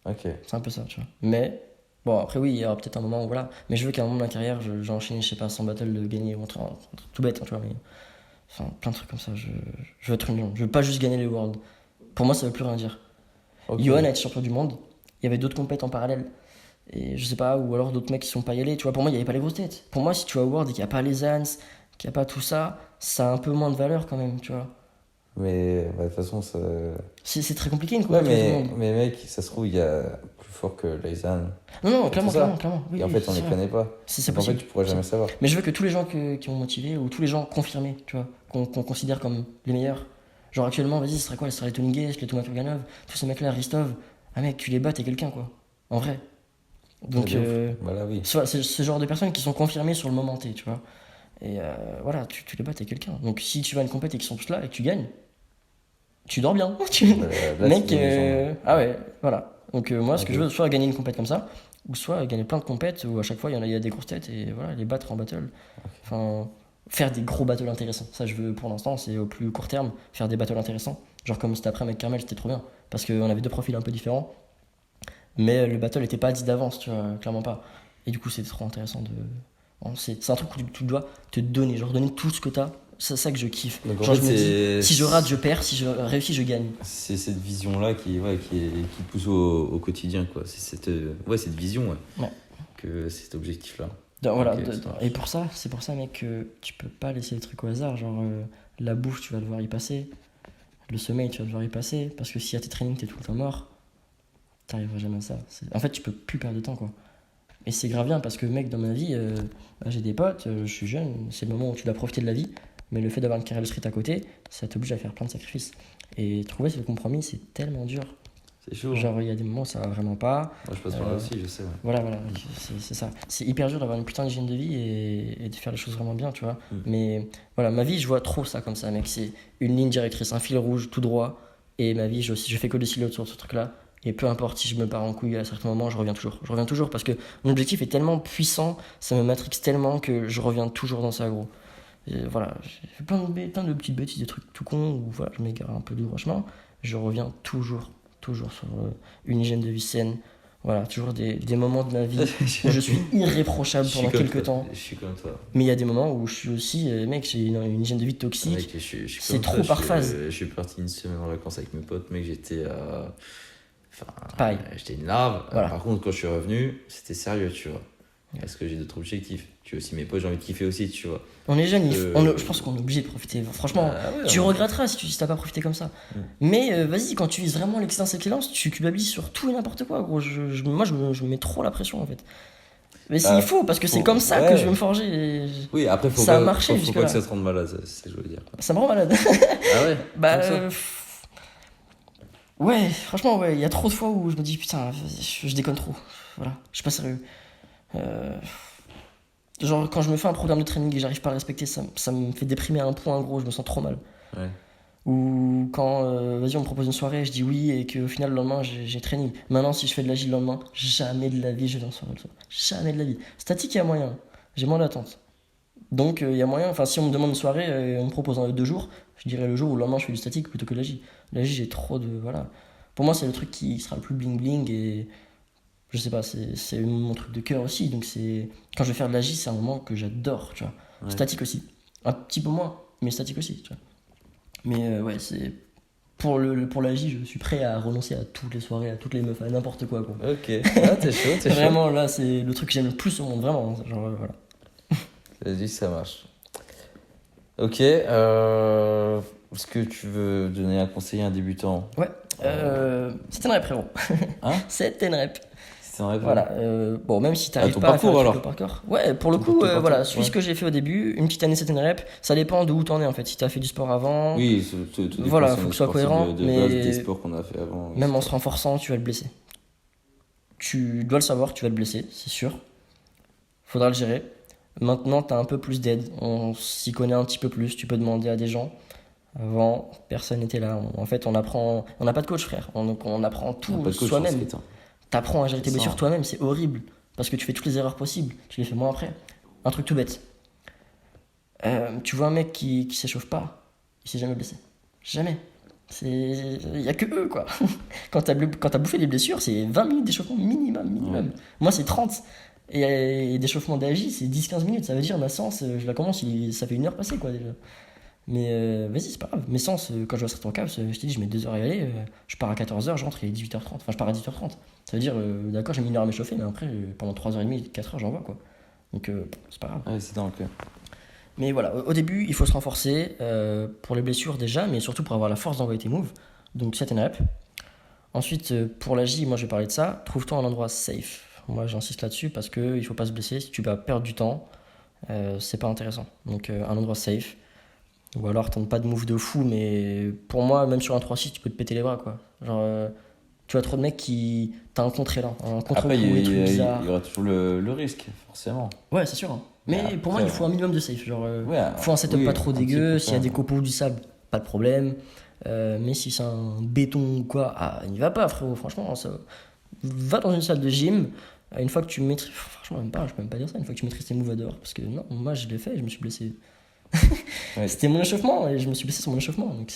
Ok. C'est un peu ça, tu vois. Mais, bon, après, oui, il y aura peut-être un moment où voilà. Mais je veux qu'à un moment de ma carrière, j'ai enchaîné, je sais pas, 100 battles de gagner, ou un truc tout bête, hein, tu vois. Mais, enfin, plein de trucs comme ça. Je veux être une légende. Je veux pas juste gagner les Worlds. Pour moi, ça veut plus rien dire. Ok. Johan a été champion du monde. Il y avait d'autres compètes en parallèle. Et je sais pas, ou alors d'autres mecs qui sont pas y allés. Tu vois, pour moi, il y avait pas les grosses têtes. Pour moi, si tu vas au World et qu'il y a pas les Ans, qu'il y a pas tout ça, ça a un peu moins de valeur quand même, tu vois. Mais bah, de toute façon, ça. C'est très compliqué une Ouais, compète du monde. mais mec, ça se trouve, il y a plus fort que Ryzen. Non, clairement, ça. clairement. Oui, Et en oui, fait, on c'est les vrai. connaît pas. C'est Donc, en fait, possible. tu pourras jamais savoir. Mais je veux que tous les gens qui m'ont motivé, ou tous les gens confirmés, tu vois, qu'on considère comme les meilleurs. Genre actuellement, vas-y, ce serait quoi? Ce serait les Tony Guest, les Thomas Kurganov, tous ces mecs-là, Ristov. Ah mec, tu les bats, t'es quelqu'un, quoi. En vrai. Donc, C'est de ouf. Voilà, oui. c'est ce genre de personnes qui sont confirmées sur le moment T, tu vois. Et voilà, tu les bats, t'es quelqu'un. Donc si tu vas à une compète et qu'ils sont tous là et que tu gagnes, tu dors bien. Là, Mec, c'est des légendes. ah ouais, voilà. Donc moi, ce que Ok. je veux, soit gagner une compète comme ça, ou soit gagner plein de compètes où à chaque fois il y a des grosses têtes et voilà, les battre en battle. Enfin, faire des gros battles intéressants. Ça, je veux pour l'instant, c'est au plus court terme, faire des battles intéressants. Genre comme c'était après avec Carmel, c'était trop bien. Parce qu'on avait deux profils un peu différents. Mais le battle n'était pas dit d'avance, tu vois, clairement pas. Et du coup, c'était trop intéressant de. Bon, c'est un truc où tu dois te donner, genre donner tout ce que t'as. C'est ça que je kiffe. Donc, en Genre, fait, je me dis, c'est- si je rate, je perds, si je réussis, je gagne. C'est cette vision-là qui te pousse au quotidien, quoi. C'est cette vision, ouais. Ouais. Que c'est cet objectif-là. Donc, voilà, Ok, ça marche. et c'est pour ça, mec, que tu peux pas laisser les trucs au hasard. Genre, la bouffe, tu vas devoir y passer. Le sommeil, tu vas devoir y passer. Parce que si à tes trainings, t'es tout le temps mort, t'arriveras jamais à ça. En fait, tu peux plus perdre de temps, quoi. Et c'est grave bien parce que, mec, dans ma vie, bah, j'ai des potes, je suis jeune, c'est le moment où tu dois profiter de la vie. Mais le fait d'avoir une carrière de street à côté, ça t'oblige à faire plein de sacrifices. Et trouver ce compromis, c'est tellement dur. C'est chaud. Genre, il y a des moments où ça va vraiment pas. Moi, je passe par là aussi, je sais, ouais. Voilà, c'est ça. C'est hyper dur d'avoir une putain d'hygiène de vie et de faire les choses vraiment bien, tu vois. Mais voilà, ma vie, je vois trop ça comme ça, mec. C'est une ligne directrice, un fil rouge tout droit. Et ma vie, je fais que décider autour de ce truc-là. Et peu importe si je me pars en couille à certains moments, je reviens toujours. Je reviens toujours parce que mon objectif est tellement puissant, ça me matrixe tellement que je reviens toujours dans ça, gros. Et voilà, j'ai fait plein de petites bêtises, des trucs tout cons où voilà, je m'égare un peu du droit chemin. Je reviens toujours sur une hygiène de vie saine. Voilà, toujours des moments de ma vie où je suis irréprochable Je suis pendant comme quelques toi. temps. Je suis comme toi. Mais il y a des moments où je suis aussi, mec, j'ai une hygiène de vie toxique. Mec, je suis c'est comme trop toi, par phase. Je suis parti une semaine en vacances avec mes potes, mec, j'étais Pareil. J'étais une larve. Voilà. Par contre, quand je suis revenu, c'était sérieux, tu vois. Parce que j'ai d'autres objectifs. Tu vois, aussi mes potes, j'ai envie de kiffer aussi, tu vois. On est jeune, je pense qu'on est obligé de profiter. Franchement, Ah ouais, tu on- regretteras si t'as pas profité comme ça. Mais vas-y, quand tu vises vraiment l'excellence, tu culpabilises sur tout et n'importe quoi, gros. Moi, je me mets trop la pression, en fait. Mais il faut, parce que c'est comme ça que je vais me forger. Oui, après, faut Ça a pas, marché faut jusque-là. pas que ça te rende malade, c'est ce que je veux dire. Ça me rend malade. Ah ouais Bah, comme ça ouais, franchement, ouais, il y a trop de fois où je me dis putain, je déconne trop. Voilà, je suis pas sérieux. Genre, quand je me fais un programme de training et j'arrive pas à le respecter, ça me fait déprimer à un point, gros, je me sens trop mal. Ouais. Ou quand, vas-y, on me propose une soirée, je dis oui, et qu'au final, le lendemain, j'ai training. Maintenant, si je fais de l'agile le lendemain, jamais de la vie, je vais en soirée le soir. Jamais de la vie. Statique, il y a moyen. J'ai moins d'attente. Donc, il y a moyen. Enfin, si on me demande une soirée, on me propose 2 jours, je dirais le jour où le lendemain, je fais du statique plutôt que de l'agile. L'agile, j'ai trop de. Voilà. Pour moi, c'est le truc qui sera le plus bling-bling, et je sais pas, c'est mon truc de cœur aussi. Donc, quand je vais faire de l'agile, c'est un moment que j'adore, tu vois. Ouais. Statique aussi. Un petit peu moins, mais statique aussi, tu vois. Mais ouais, c'est. Pour la J, je suis prêt à renoncer à toutes les soirées, à toutes les meufs, à n'importe quoi. Ok, ah, t'es chaud, t'es chaud. Vraiment, là, c'est le truc que j'aime le plus au monde, vraiment. Genre, voilà. Vas-y, ça marche. Ok, est-ce que tu veux donner un conseil à un débutant? Ouais, c'est une rep, frérot. Hein? C'est une rep. C'est un rêve. Voilà, bon, même si t'arrives ton pas à faire parcours, le alors. parcours. Ouais, pour le Ton coup, parcours, voilà, suis ouais. ce que j'ai fait au début. Une petite année, c'est une rep. Ça dépend de où t'en es, en fait. Si t'as fait du sport avant, Oui, tout dépend Voilà, si on faut est que ce soit sportif cohérent, de mais- base, des sports qu'on a fait avant. même en etc. se renforçant, tu vas le blesser. Tu dois le savoir, tu vas le blesser, c'est sûr. Faudra le gérer. Maintenant, tu as un peu plus d'aide. On s'y connaît un petit peu plus. Tu peux demander à des gens. Avant, personne n'était là. En fait, on apprend. On n'a pas de coach, frère. Donc, on apprend On a tout pas de coach en soi-même. street, hein. T'apprends à gérer tes C'est ça. blessures toi-même. C'est horrible. Parce que tu fais toutes les erreurs possibles. Tu les fais moins après. Un truc tout bête. Tu vois un mec qui s'échauffe pas. Il s'est jamais blessé. Jamais. Il y a que eux, quoi. Quand t'as bouffé les blessures, c'est 20 minutes d'échauffement minimum. Ouais. Moi, c'est 30. Et d'échauffement d'AJ, c'est 10-15 minutes. Ça veut dire, ma séance, je la commence, ça fait 1 heure passée, quoi, déjà. Mais vas-y, c'est pas grave. Mes séances, quand je vais à Street Workout, je t'ai dit, je mets 2 heures à y aller. Je pars à 14h, je rentre, il est 18h30. Enfin, je pars à 18h30. Ça veut dire, d'accord, j'ai mis 1 heure à m'échauffer, mais après, pendant 3h30, 4 heures, j'en vois, quoi. Donc, c'est pas grave. Ouais, c'est dans le cœur. Mais voilà, au début, il faut se renforcer pour les blessures déjà, mais surtout pour avoir la force d'envoyer tes moves. Donc, set and rep. Ensuite, pour la J, moi je vais parler de ça. Trouve-toi un endroit safe. Moi, j'insiste là-dessus parce qu'il ne faut pas se blesser. Si tu vas perdre du temps, c'est pas intéressant. Donc, un endroit safe. Ou alors, tente pas de move de fou, mais pour moi, même sur un 3-6, tu peux te péter les bras, quoi. Genre, tu vois trop de mecs qui. T'as un contre là, un contre-coup, Après, il des trucs y bizarres. aura toujours le risque, forcément. Ouais, c'est sûr. Hein. Mais Après, pour moi, il faut un minimum de safe. Genre, Ouais, faut un setup oui, pas trop un petit dégueu. peu S'il y a ça. des copeaux ou du sable, pas de problème. Mais si c'est un béton ou quoi, n'y va pas, frérot. Franchement, va dans une salle de gym. Une fois que tu maîtrises. Franchement, je peux même pas dire ça. Une fois que tu maîtrises tes moves à dehors. Parce que non, moi, je l'ai fait et je me suis blessé. Ouais. C'était mon échauffement et je me suis blessé sur mon échauffement. Donc,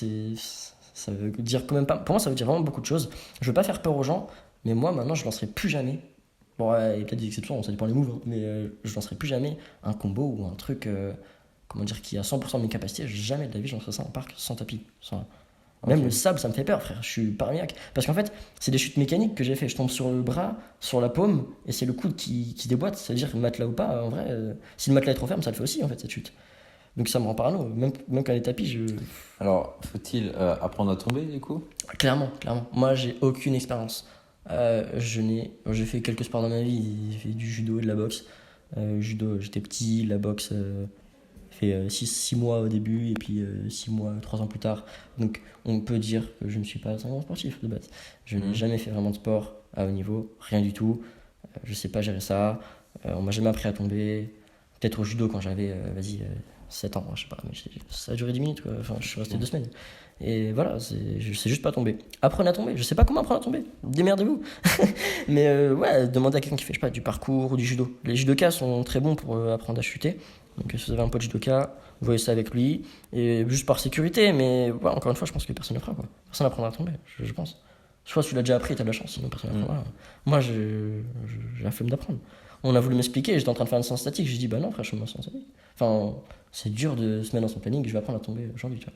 ça veut dire quand même pas. Pour moi, ça veut dire vraiment beaucoup de choses. Je veux pas faire peur aux gens. Mais moi, maintenant, je lancerai plus jamais. Bon, ouais, il y a peut-être des exceptions, ça dépend des moves, hein, mais je lancerai plus jamais un combo ou un truc, comment dire, qui a 100% de mes capacités. Jamais de la vie, je lancerai ça en parc sans tapis. Même Ok. le sable, ça me fait peur, frère. Je suis paranoïaque. Parce qu'en fait, c'est des chutes mécaniques que j'ai fait. Je tombe sur le bras, sur la paume, et c'est le coude qui déboîte. Ça veut dire, matelas ou pas, en vrai, si le matelas est trop ferme, ça le fait aussi, en fait, cette chute. Donc ça me rend parano. Même quand les tapis, Alors, faut-il apprendre à tomber, du coup? Clairement. Moi, j'ai aucune expérience. J'ai fait quelques sports dans ma vie. J'ai fait du judo et de la boxe. Judo, j'étais petit. La boxe, fait 6 mois au début et puis 6 mois, 3 ans plus tard. Donc, on peut dire que je ne suis pas un grand sportif de base. Je n'ai jamais fait vraiment de sport à haut niveau, rien du tout. Je sais pas gérer ça. On m'a jamais appris à tomber. Peut-être au judo quand j'avais, 7 ans, je sais pas, mais ça a duré 10 minutes, quoi. Enfin, je suis resté 2 semaines. Et voilà, je sais juste pas tomber. Apprenez à tomber, je sais pas comment apprendre à tomber, démerdez-vous. Mais ouais, demandez à quelqu'un qui fait, je sais pas, du parcours ou du judo. Les judokas sont très bons pour apprendre à chuter. Donc si vous avez un pote judoka, vous voyez ça avec lui, et juste par sécurité, mais ouais, encore une fois, je pense que personne ne le fera, quoi. Personne n'apprendra à tomber, je pense. Soit tu l'as déjà appris et t'as de la chance, sinon personne n'apprendra. Moi, j'ai la flemme d'apprendre. On a voulu m'expliquer, j'étais en train de faire une séance statique, j'ai dit bah non frère, je fais ma séance statique. Enfin, c'est dur de se mettre dans son planning, je vais apprendre à tomber aujourd'hui, tu vois.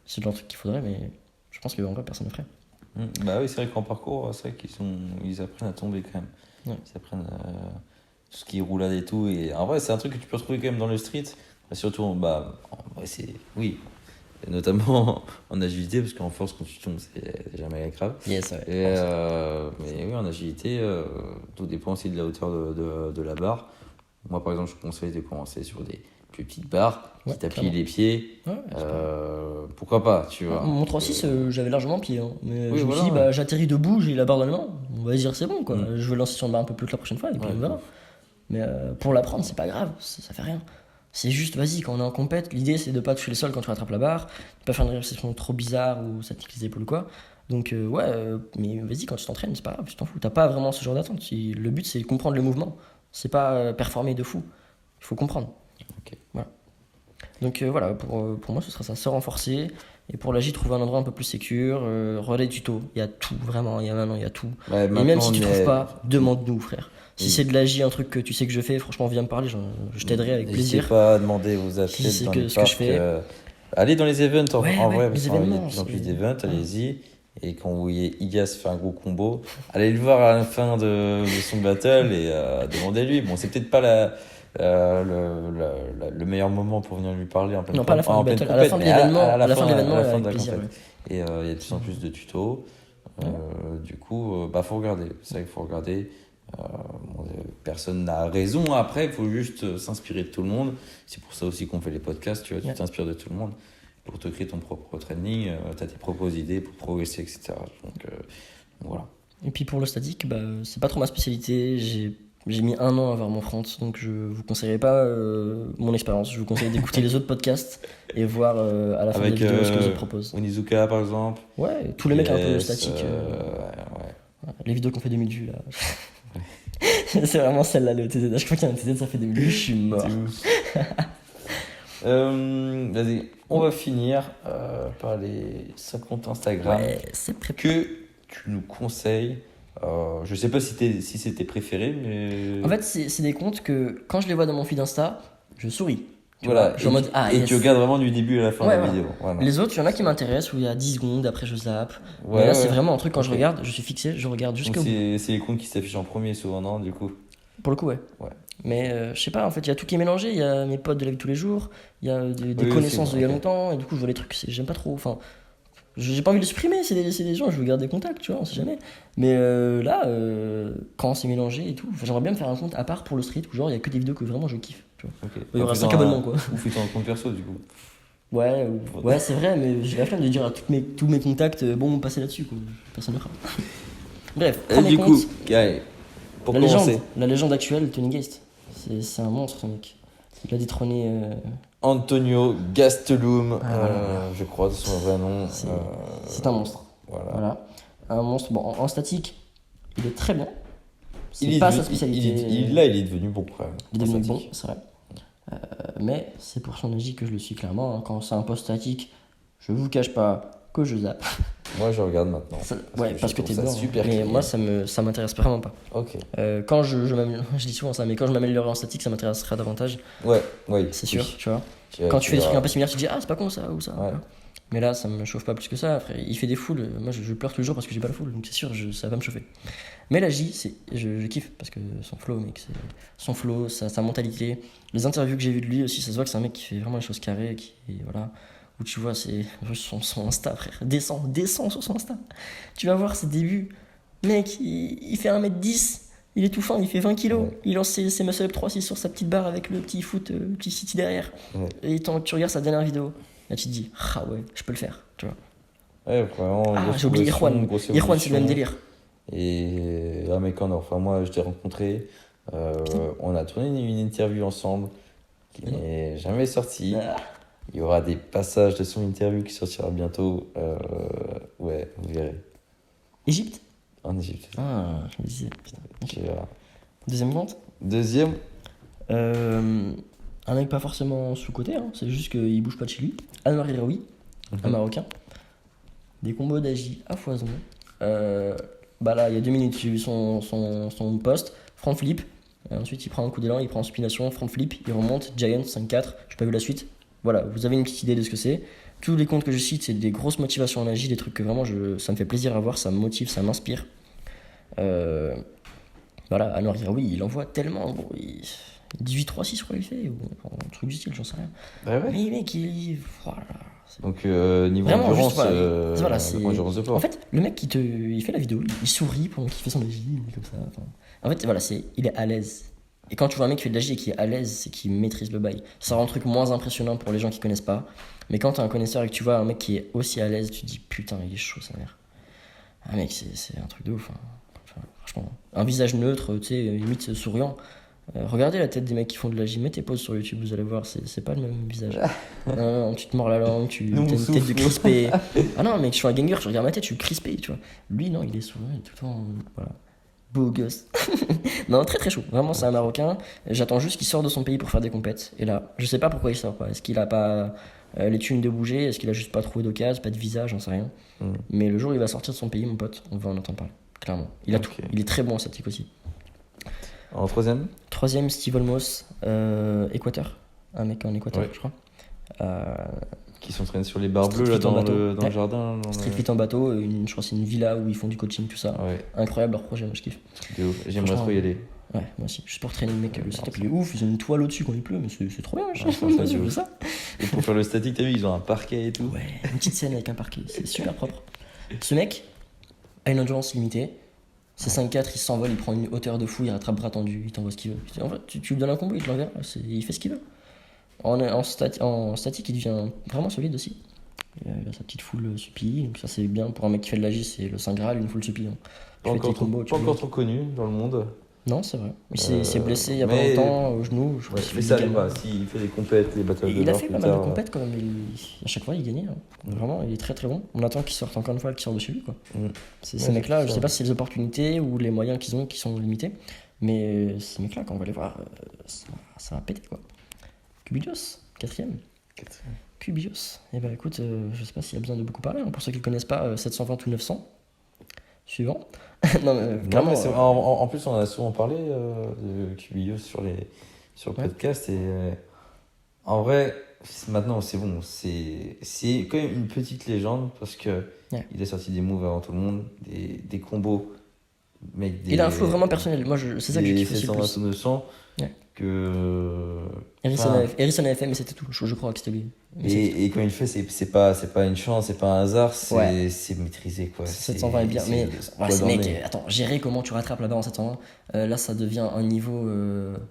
C'est le genre de truc qu'il faudrait, mais je pense qu'en vrai personne ne le ferait. Bah oui, c'est vrai qu'en parcours, c'est vrai ils apprennent à tomber quand même. Ouais. Ils apprennent tout ce qui est roulade et tout. Et en vrai, c'est un truc que tu peux retrouver quand même dans le street. Et surtout, bah, en vrai, oui. Et notamment en agilité, parce qu'en force, quand tu tombes, c'est jamais grave. Yes, ouais. Mais oui, en agilité, tout dépend aussi de la hauteur de la barre. Moi, par exemple, je conseille de commencer sur des plus petites barres Ouais, qui t'appuient clairement. les pieds. Ouais, c'est Pourquoi pas, tu vois. Mon 3-6, j'avais largement pied, hein. Mais Oui, je me voilà. suis dit, bah, j'atterris debout, j'ai la barre dans les mains, on va dire c'est bon, quoi. Mm. Je vais lancer sur une barre un peu plus haute la prochaine fois, et puis Ouais, on verra. Mais pour l'apprendre, c'est pas grave, ça fait rien. C'est juste, vas-y, quand on est en compète, l'idée c'est de pas toucher le sol quand tu rattrapes la barre, de pas faire une réception trop bizarre ou ça te tique les épaules ou quoi. Donc, mais vas-y, quand tu t'entraînes, c'est pas grave, tu t'en fous. T'as pas vraiment ce genre d'attente. Le but c'est comprendre le mouvement, c'est pas performer de fou. Il faut comprendre. Ok. Voilà. Donc, voilà, pour moi, ce sera ça, se renforcer. Et pour l'AJ, trouver un endroit un peu plus sécure, relais tuto, il y a tout, vraiment, maintenant il y a tout. Ouais, Et même si tu maintenant, trouves pas, demande-nous, frère. Si Oui. c'est de l'AJ, un truc que tu sais que je fais, franchement, viens me parler, je t'aiderai avec N'hésitez plaisir. pas à demander aux Si athlètes c'est dans que les ce que je parcs. fais. Allez dans les events Ouais, en ouais, vrai, les parce qu'il y a de événements, plus en plus c'est- d'events, allez-y. Et quand vous voyez Ilias faire un gros combo, allez le voir à la fin de son battle et demandez-lui. Bon, c'est peut-être pas le meilleur moment pour venir lui parler en pleine Non, pas à la fin du pleine battle, à la compète, fin de mais l'événement, à la à la fin de l'événement, à la fin avec de la plaisir. compète. Et il y a de plus en plus de tutos. Du coup, faut regarder. C'est vrai qu'il faut regarder. Personne n'a raison. Après, il faut juste s'inspirer de tout le monde. C'est pour ça aussi qu'on fait les podcasts. Tu vois, tu t'inspires de tout le monde pour te créer ton propre training. Tu as tes propres idées pour progresser, etc. Donc, voilà. Et puis pour le statique, c'est pas trop ma spécialité. J'ai mis 1 an à avoir mon front, donc je vous conseillerais pas mon expérience. Je vous conseille d'écouter les autres podcasts et voir à la fin Avec des vidéos ce que je propose. Onizuka, par exemple. Ouais, tous les mecs un peu Yes, statiques. ouais. Les vidéos qu'on fait 2000 vues là. C'est vraiment celle-là, le TZ. À chaque fois qu'il y a un TZ, ça fait 2000 vues, je suis mort. Vas-y, on va finir par les 5 comptes Instagram Ouais, c'est prêt. que tu nous conseilles. Je sais pas si c'est tes préférés, mais. En fait, c'est des comptes que quand je les vois dans mon feed Insta, je souris. Tu voilà, vois, je suis en mode, et yes. tu regardes vraiment du début à la fin Ouais, de la voilà. vidéo. Voilà. Les autres, il y en a qui m'intéressent où il y a 10 secondes, après je zappe. Ouais, Mais là, ouais. c'est vraiment un truc, quand je Ok. regarde, je suis fixé, je regarde Donc jusqu'au bout. c'est les comptes qui s'affichent en premier souvent, non, du coup. Pour le coup, ouais. Ouais. Mais je sais pas, en fait, il y a tout qui est mélangé. Il y a mes potes de la vie de tous les jours, il y a des Oui, connaissances aussi, d'il y a ok. longtemps, et du coup, je vois les trucs, j'aime pas trop. Enfin, j'ai pas envie de les supprimer, c'est des gens, je veux garder contact, tu vois, on sait jamais. Mais là, quand c'est mélangé et tout, j'aimerais bien me faire un compte à part pour le street où genre il y a que des vidéos que vraiment je kiffe. Tu vois. Ok. Il y aura Ou 5 fais-toi abonnements, quoi. Ou fais-toi un compte perso, du coup. Ouais, c'est vrai, mais j'ai la flemme de dire à tous mes contacts, bon, passez là-dessus, quoi. Personne ne fera. Bref, Et premier du compte, coup, allez, pour la commencer, légende, la légende actuelle, Tony Geist. C'est un monstre, ce mec. Il a détrôné. Antonio Gastelum, Ah, voilà. je crois, de son vrai nom. C'est un monstre. Voilà. Voilà. Un monstre. Bon, en statique, il est très bon. C'est Il est pas devenu- sa spécialité. il est devenu bon, quand même. Il est devenu en bon, statique. c'est vrai. Mais c'est pour son agi que je le suis clairement. Quand c'est un poste statique, je vous cache pas que je zappe. Moi, je regarde maintenant. Parce je que trouve t'es ça dedans. super Mais clean. moi, ça m'intéresse vraiment pas. Ok. Quand je dis souvent ça, mais quand je m'améliorerai en statique, ça m'intéressera davantage. Ouais, oui. C'est sûr, oui. tu vois. Tu- Quand tu fais des vas- trucs un peu similaires, tu te dis ah, c'est pas con ça ou ça. Ouais. Mais là, ça me chauffe pas plus que ça. Frère. Il fait des foules. Moi, je pleure tous les jours parce que j'ai pas la foule. Donc c'est sûr, ça va me chauffer. Mais la J, je kiffe parce que son flow, mec, son flow, sa mentalité. Les interviews que j'ai vues de lui aussi, ça se voit que c'est un mec qui fait vraiment les choses carrées. Voilà. Où tu vois, c'est son Insta, frère. Descends sur son Insta. Tu vas voir ses débuts. Mec, il fait 1m10. Il est tout fin, il fait 20 kilos. Ouais. Il lance ses muscle-up 3-6 sur sa petite barre avec le petit foot, le petit city derrière. Ouais. Et tu regardes sa dernière vidéo. Là, tu te dis, ah ouais, je peux le faire. Tu vois. Ouais, vraiment. Ah, grosse j'ai oublié progression, Irwan. grosse Irwan, c'est le même évolution. délire. Et un mec en or. Enfin, moi, je t'ai rencontré. On a tourné une interview ensemble qui n'est jamais sortie. Ah. Il y aura des passages de son interview qui sortira bientôt. Ouais, vous verrez. Égypte En Égypte. Ah, je me disais, putain. Tu verras. Deuxième compte Deuxième. Un mec pas forcément sous-côté, hein, c'est juste qu'il bouge pas de chez lui. Anwar Iraoui, un Marocain. Des combos d'agi à foison. Là, il y a 2 minutes, j'ai vu son post, front flip. Ensuite, il prend un coup d'élan, il prend en supination, front flip, il remonte, Giant 5-4. J'ai pas vu la suite. Voilà, vous avez une petite idée de ce que c'est. Tous les comptes que je cite, c'est des grosses motivations en agi, des trucs que vraiment ça me fait plaisir à voir, ça me motive, ça m'inspire. Voilà, Anwar Iraoui, il envoie tellement. Bon, 18-3-6, je crois, il fait, ou un truc du style, j'en sais rien. Ouais, ouais. Mais mec, voilà. Donc, niveau Vraiment, endurance, juste, voilà, c'est- endurance de En port. fait, le mec, il fait la vidéo, il sourit pendant qu'il fait son agi, comme ça. Enfin, en fait, voilà, il est à l'aise. Et quand tu vois un mec qui fait de l'agi et qui est à l'aise, c'est qu'il maîtrise le bail. Ça rend le truc moins impressionnant pour les gens qui connaissent pas. Mais quand t'es un connaisseur et que tu vois un mec qui est aussi à l'aise, tu te dis putain, il est chaud, sa mère. Ah, mec, c'est un truc de ouf. Hein. Enfin, franchement, un visage neutre, tu sais, limite souriant. Regardez la tête des mecs qui font de la gym, mettez pause sur YouTube, vous allez voir, c'est pas le même visage. Non, non, tu te mords la langue, Nous, on t'as une tête de souffle. crispé. Ah non, mec, je suis un ganger, je regarde ma tête, je suis crispé, tu vois. Lui, non, il est souvent, il est tout le temps. Voilà. Beau gosse. Non, très très chaud. Vraiment, c'est un Marocain. J'attends juste qu'il sorte de son pays pour faire des compètes. Et là, je sais pas pourquoi il sort pas. Est-ce qu'il a pas les thunes de bouger? Est-ce qu'il a juste pas trouvé d'occasion, pas de visa? J'en sais rien. Mais le jour où il va sortir de son pays, mon pote, on va en entendre parler. Clairement. Il a Ok. tout. Il est très bon en statique aussi. En troisième? Troisième, Steve Olmos, Équateur. Un mec en Équateur, Ouais. je crois. Euh, Qui s'entraînent sur les barres Street bleues là, Fit en dans bateau. le Ouais. jardin. Dans Street le... Fit en bateau, je crois que c'est une villa où ils font du coaching, tout ça. Ouais, Incroyable leur projet, moi je kiffe. truc de ouf. J'aimerais Franchement, trop y aller. Ouais, moi aussi. Juste pour traîner le mec, le setup il est ouf, ils ont une toile au-dessus quand il pleut, mais c'est trop bien. Ouais, franchement, Vas-y, de je veux ouf. ça. Et pour faire le statique, t'as vu, ils ont un parquet et tout. Ouais, une petite scène avec un parquet, c'est super propre. Ce mec a une endurance limitée. C'est 5-4, il s'envole, il prend une hauteur de fou, il rattrape bras tendu, il t'envoie ce qu'il veut. En fait, tu lui donnes un combo, il te l'enverra, il fait ce qu'il veut. En statique, il devient vraiment solide aussi. Il a sa petite foule suppi, donc ça c'est bien pour un mec qui fait de la J, c'est le Saint Graal, une foule suppi. Hein. Pas Tu fais encore, tes combos, tu pas fais- encore trop connu dans le monde. Non, c'est vrai. Il s'est blessé il y a pas mais- longtemps au genou. Je crois Ouais, qu'il mais fait ça du arrive gamin. pas. S'il fait des compètes, les battles de Il a l'or fait plus pas mal de tard, compètes quand même. À chaque fois, il gagnait. Hein. Vraiment, il est très très bon. On attend qu'il sorte encore une fois, qu'il sorte de chez lui. Quoi. Mm. Ces Ouais, mecs-là, c'est je ça. sais pas si c'est les opportunités ou les moyens qu'ils ont qui sont limités. Mais ces mecs-là, quand on va les voir, ça va péter. Quoi. Cubillos, quatrième. Cubillos. Eh ben écoute, je sais pas s'il y a besoin de beaucoup parler. Hein. Pour ceux qui ne le connaissent pas, 720 ou 900. Suivant. Non, mais Non, clairement. mais en plus, on a souvent parlé de Cubillos sur le Ouais. podcast. Et en vrai, maintenant, c'est bon. C'est quand même une petite légende parce que Ouais. il a sorti des moves avant tout le monde, des combos. Mec, Il a un flow vraiment personnel. Moi, c'est ça que je des kiffe aussi le 720 plus. ou 900 Ouais. que. Harrison avait fait, mais c'était tout. Je crois que c'était lui. Mais c'est tout. Et quand il le fait, c'est pas une chance, c'est pas un hasard, c'est maîtrisé quoi. 720 est bien, mais quoi ces d'en mecs, est. attends, gérer comment tu rattrapes là-bas en 720, là ça devient un niveau,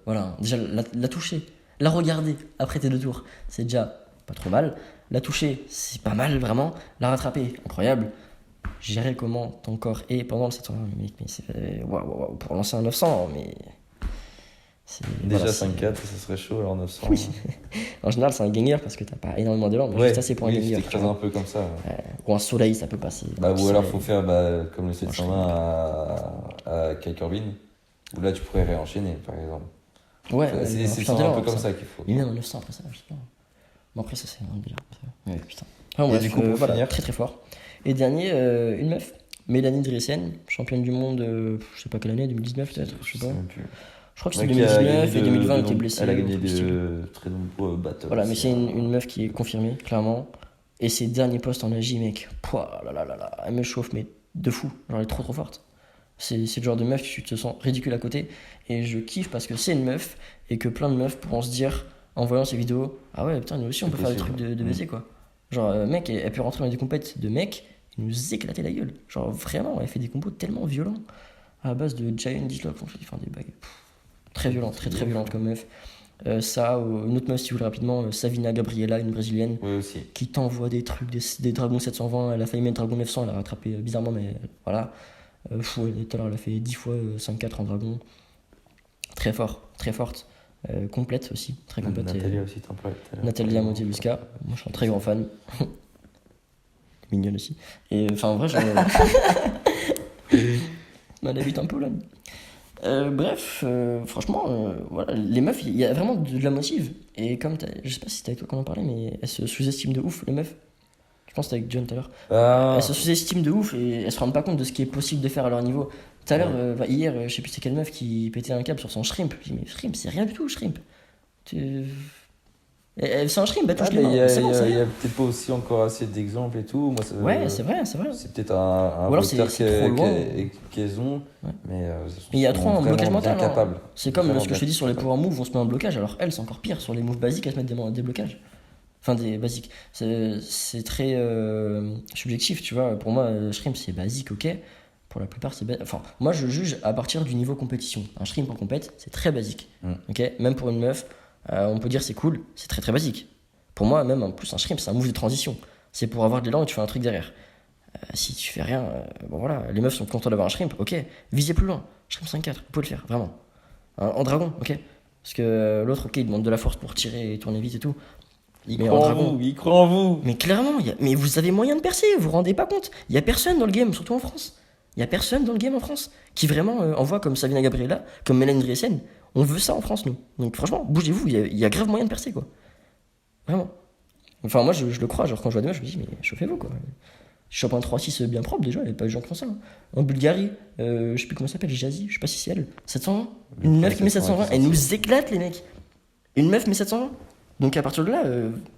voilà, déjà la toucher, la regarder après tes deux tours, c'est déjà pas trop mal, la toucher, c'est pas mal vraiment, la rattraper, incroyable, gérer comment ton corps est pendant le 720, mais c'est, waouh, pour lancer un 900, mais c'est, Déjà voilà, c'est- 5-4, ça serait chaud, alors 900. Oui. En général, c'est un ganger parce que t'as pas énormément d'élan, mais Ouais, juste assez pour un oui, ganger. tu tu t'écrases vois. un peu comme ça. Ouais. Ou un soleil, ça peut passer. Bah, ou Soleil. alors faut faire comme le 720 à Kai Corbin, où là tu pourrais réenchaîner par exemple. Ouais, C'est putain un d'élan, peu comme ça. ça qu'il faut. Il est même à 900 après ça, je sais pas. Bon, après, ça, c'est un délire. Ouais, putain. Enfin, Et bref, du coup, pour voilà, finir très très fort. Et dernier, une meuf, Mélanie Driesen, championne du monde, je sais pas quelle année, 2019 peut-être, je sais pas. même plus. Je crois que c'est Ouais, qui a 2019 gagné et 2020, elle de était blessée. Elle a ou gagné un truc du style. de très nombreux battles. Voilà, mais aussi. c'est une meuf qui est confirmée, clairement. Et ses derniers postes en AJ, mec, pouah, là, elle me chauffe, mais de fou. Genre, elle est trop trop forte. C'est le genre de meuf que tu te sens ridicule à côté. Et je kiffe parce que c'est une meuf et que plein de meufs pourront se dire, en voyant ces vidéos, ah ouais, putain, nous aussi on peut C'est faire des possible. trucs de baiser, quoi. Genre, mec, elle peut rentrer dans des compètes de mecs et nous éclater la gueule. Genre, vraiment, elle fait des combos tellement violents à la base de Giant Dislock, enfin des bagues. Très violente, très très violente comme meuf. Ça, une autre meuf, si vous voulez rapidement, Savina Gabriela, une brésilienne, Oui, aussi. qui t'envoie des trucs, des dragons 720. Elle a failli mettre dragon 900, elle a rattrapé bizarrement, mais voilà. Tout à l'heure, elle a fait 10 fois 5-4 en dragon. Très fort, très forte. Complète aussi, très complète. Nathalie aussi, t'en parlais tout à l'heure. Natalia Montebusca, moi je suis un très grand fan. Mignonne aussi. Et enfin, en vrai, je. Elle habite en Pologne. Bref, franchement, voilà, les meufs, il y a vraiment de la motive. Et comme je sais pas si c'était avec toi qu'on en parlait, mais elles se sous-estiment de ouf, les meufs. Je pense que c'était avec John tout à l'heure. Ah, Elles se sous-estiment de ouf et elles se rendent pas compte de ce qui est possible de faire à leur niveau. Tout à l'heure, hier, je sais plus c'était quelle meuf qui pétait un câble sur son shrimp. Je dis, mais shrimp, c'est rien du tout, shrimp. C'est un shrimp, bah touche mais les il y mains. a, C'est bon, c'est il y a rien. peut-être pas aussi encore assez d'exemples et tout. Moi, Ouais, c'est vrai. C'est peut-être un Ou alors c'est trop loin. qu'elles ont, Ouais. mais Mais il y a trop un blocage mental. hein. capable. C'est comme Vraiment ce que je te dis sur les power moves, on se met un blocage, alors elles, c'est encore pire. Sur les moves basiques, elles se mettent des blocages. Enfin, des basiques. C'est très subjectif, tu vois. Pour moi, shrimp, c'est basique, ok. Pour la plupart, c'est Enfin, moi, je juge à partir du niveau compétition. Un shrimp en compète, c'est très basique. Ok. Même pour une meuf, on peut dire c'est cool, c'est très très basique. Pour moi, même en plus, un shrimp, c'est un move de transition. C'est pour avoir de l'élan et tu fais un truc derrière. Si tu fais rien, bon voilà, les meufs sont contentes d'avoir un shrimp, ok. Visez plus loin. Shrimp 5-4, vous pouvez le faire, vraiment. En dragon, ok. Parce que l'autre, ok, il demande de la force pour tirer et tourner vite et tout. Il Mais croit en en dragon. vous, il croit en vous. Mais clairement, mais vous avez moyen de percer, vous vous rendez pas compte. Il y a personne dans le game, surtout en France. Il y a personne dans le game en France qui vraiment envoie comme Savina Gabriela, comme Mélène Driesen. On veut ça en France, nous. Donc franchement, bougez-vous, il y a grave moyen de percer, quoi. Vraiment. Enfin, moi, je le crois. Genre, quand je vois des meufs, je me dis, mais chauffez-vous, quoi. Je chope un 3-6 bien propre, déjà, il n'y a pas de gens qui font ça. Hein. En Bulgarie, je sais plus comment ça s'appelle, Jazzy, je sais pas si c'est elle. 720. Une meuf qui met 720, elle nous éclate, les mecs. Une meuf met 720. Donc à partir de là,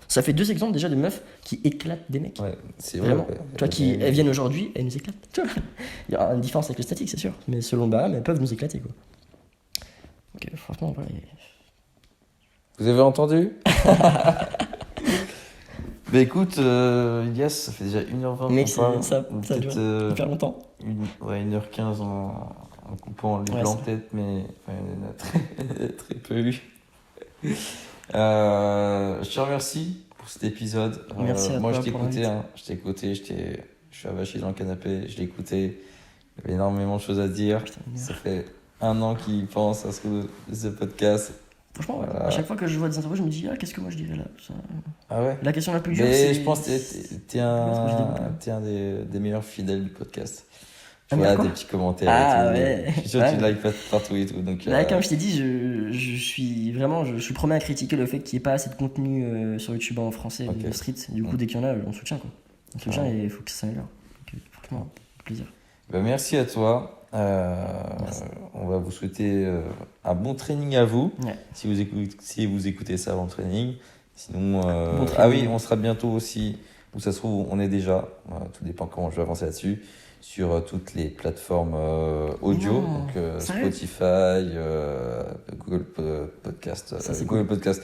ça fait 2 exemples déjà de meufs qui éclatent des mecs. Ouais, c'est vrai. Vraiment. Ouais. Toi qui elles viennent aujourd'hui, elles nous éclatent. Tu vois, il y aura une différence avec le statique, c'est sûr. Mais selon Baham, elles peuvent nous éclater, quoi. Donc franchement, ouais. Vous avez entendu? Bah écoute, Ilias, ça fait déjà 1h20 Mec, qu'on parle. ça Peut-être dure hyper longtemps. 1h15 en coupant les Ouais, blancs c'est peut-être, mais enfin, il y en a très, très peu eu. Je te remercie pour cet épisode. Merci à moi, toi je t'ai pour écouté, l'invite. je t'ai écouté, je suis avaché dans le canapé, je l'ai écouté. Il y avait énormément de choses à dire. Putain, Ça fait 1 an qu'il pense à ce podcast. franchement, ouais. Voilà. À chaque fois que je vois des interviews, je me dis, ah, qu'est-ce que moi je dirais là ça... Ah ouais? La question la plus dure, Mais c'est. je pense que t'es un des meilleurs fidèles du podcast. Tu Ah, mais vois, quoi des petits commentaires Ah, et tout. ouais. Je suis sûr Ouais, que tu mais- likes partout et tout. Donc, Là, comme je t'ai dit, je suis vraiment, je suis le premier à critiquer le fait qu'il n'y ait pas assez de contenu sur YouTube en français Ok. de street. Du coup, dès qu'il y en a, on soutient quoi. On soutient Ouais. et il faut que ça s'améliore. Donc, franchement, plaisir. bah, merci à toi. Merci. On va vous souhaiter un bon training à vous. Ouais. Si vous écoutez ça avant le training. Sinon, Bon training. ah oui, on sera bientôt aussi, où ça se trouve, on est déjà, tout dépend comment je vais avancer là-dessus, sur toutes les plateformes audio, Non, donc sérieux Spotify, Google Podcast, Ça, c'est Google Podcast,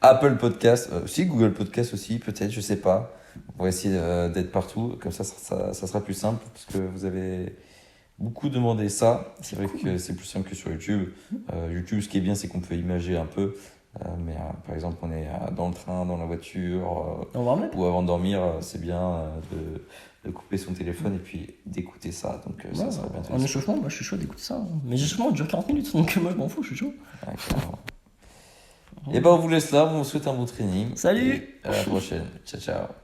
Apple Podcast, si Google Podcast aussi, peut-être, je sais pas. On va essayer d'être partout, comme ça sera plus simple, parce que vous avez beaucoup demandé ça. C'est vrai que c'est plus simple que sur YouTube. YouTube, ce qui est bien, c'est qu'on peut imager un peu. Mais par exemple, on est dans le train, dans la voiture, On va remettre. ou avant de dormir, c'est bien de couper son téléphone et puis d'écouter ça. Donc ça sera bientôt. En échauffement, moi je suis chaud d'écouter ça. Hein. Mais l'échauffement dure 40 minutes, donc moi je m'en fous, je suis chaud. Ouais, carrément. Et ben on vous laisse là, on vous souhaite un bon training. Salut. Et à la prochaine. Ciao ciao.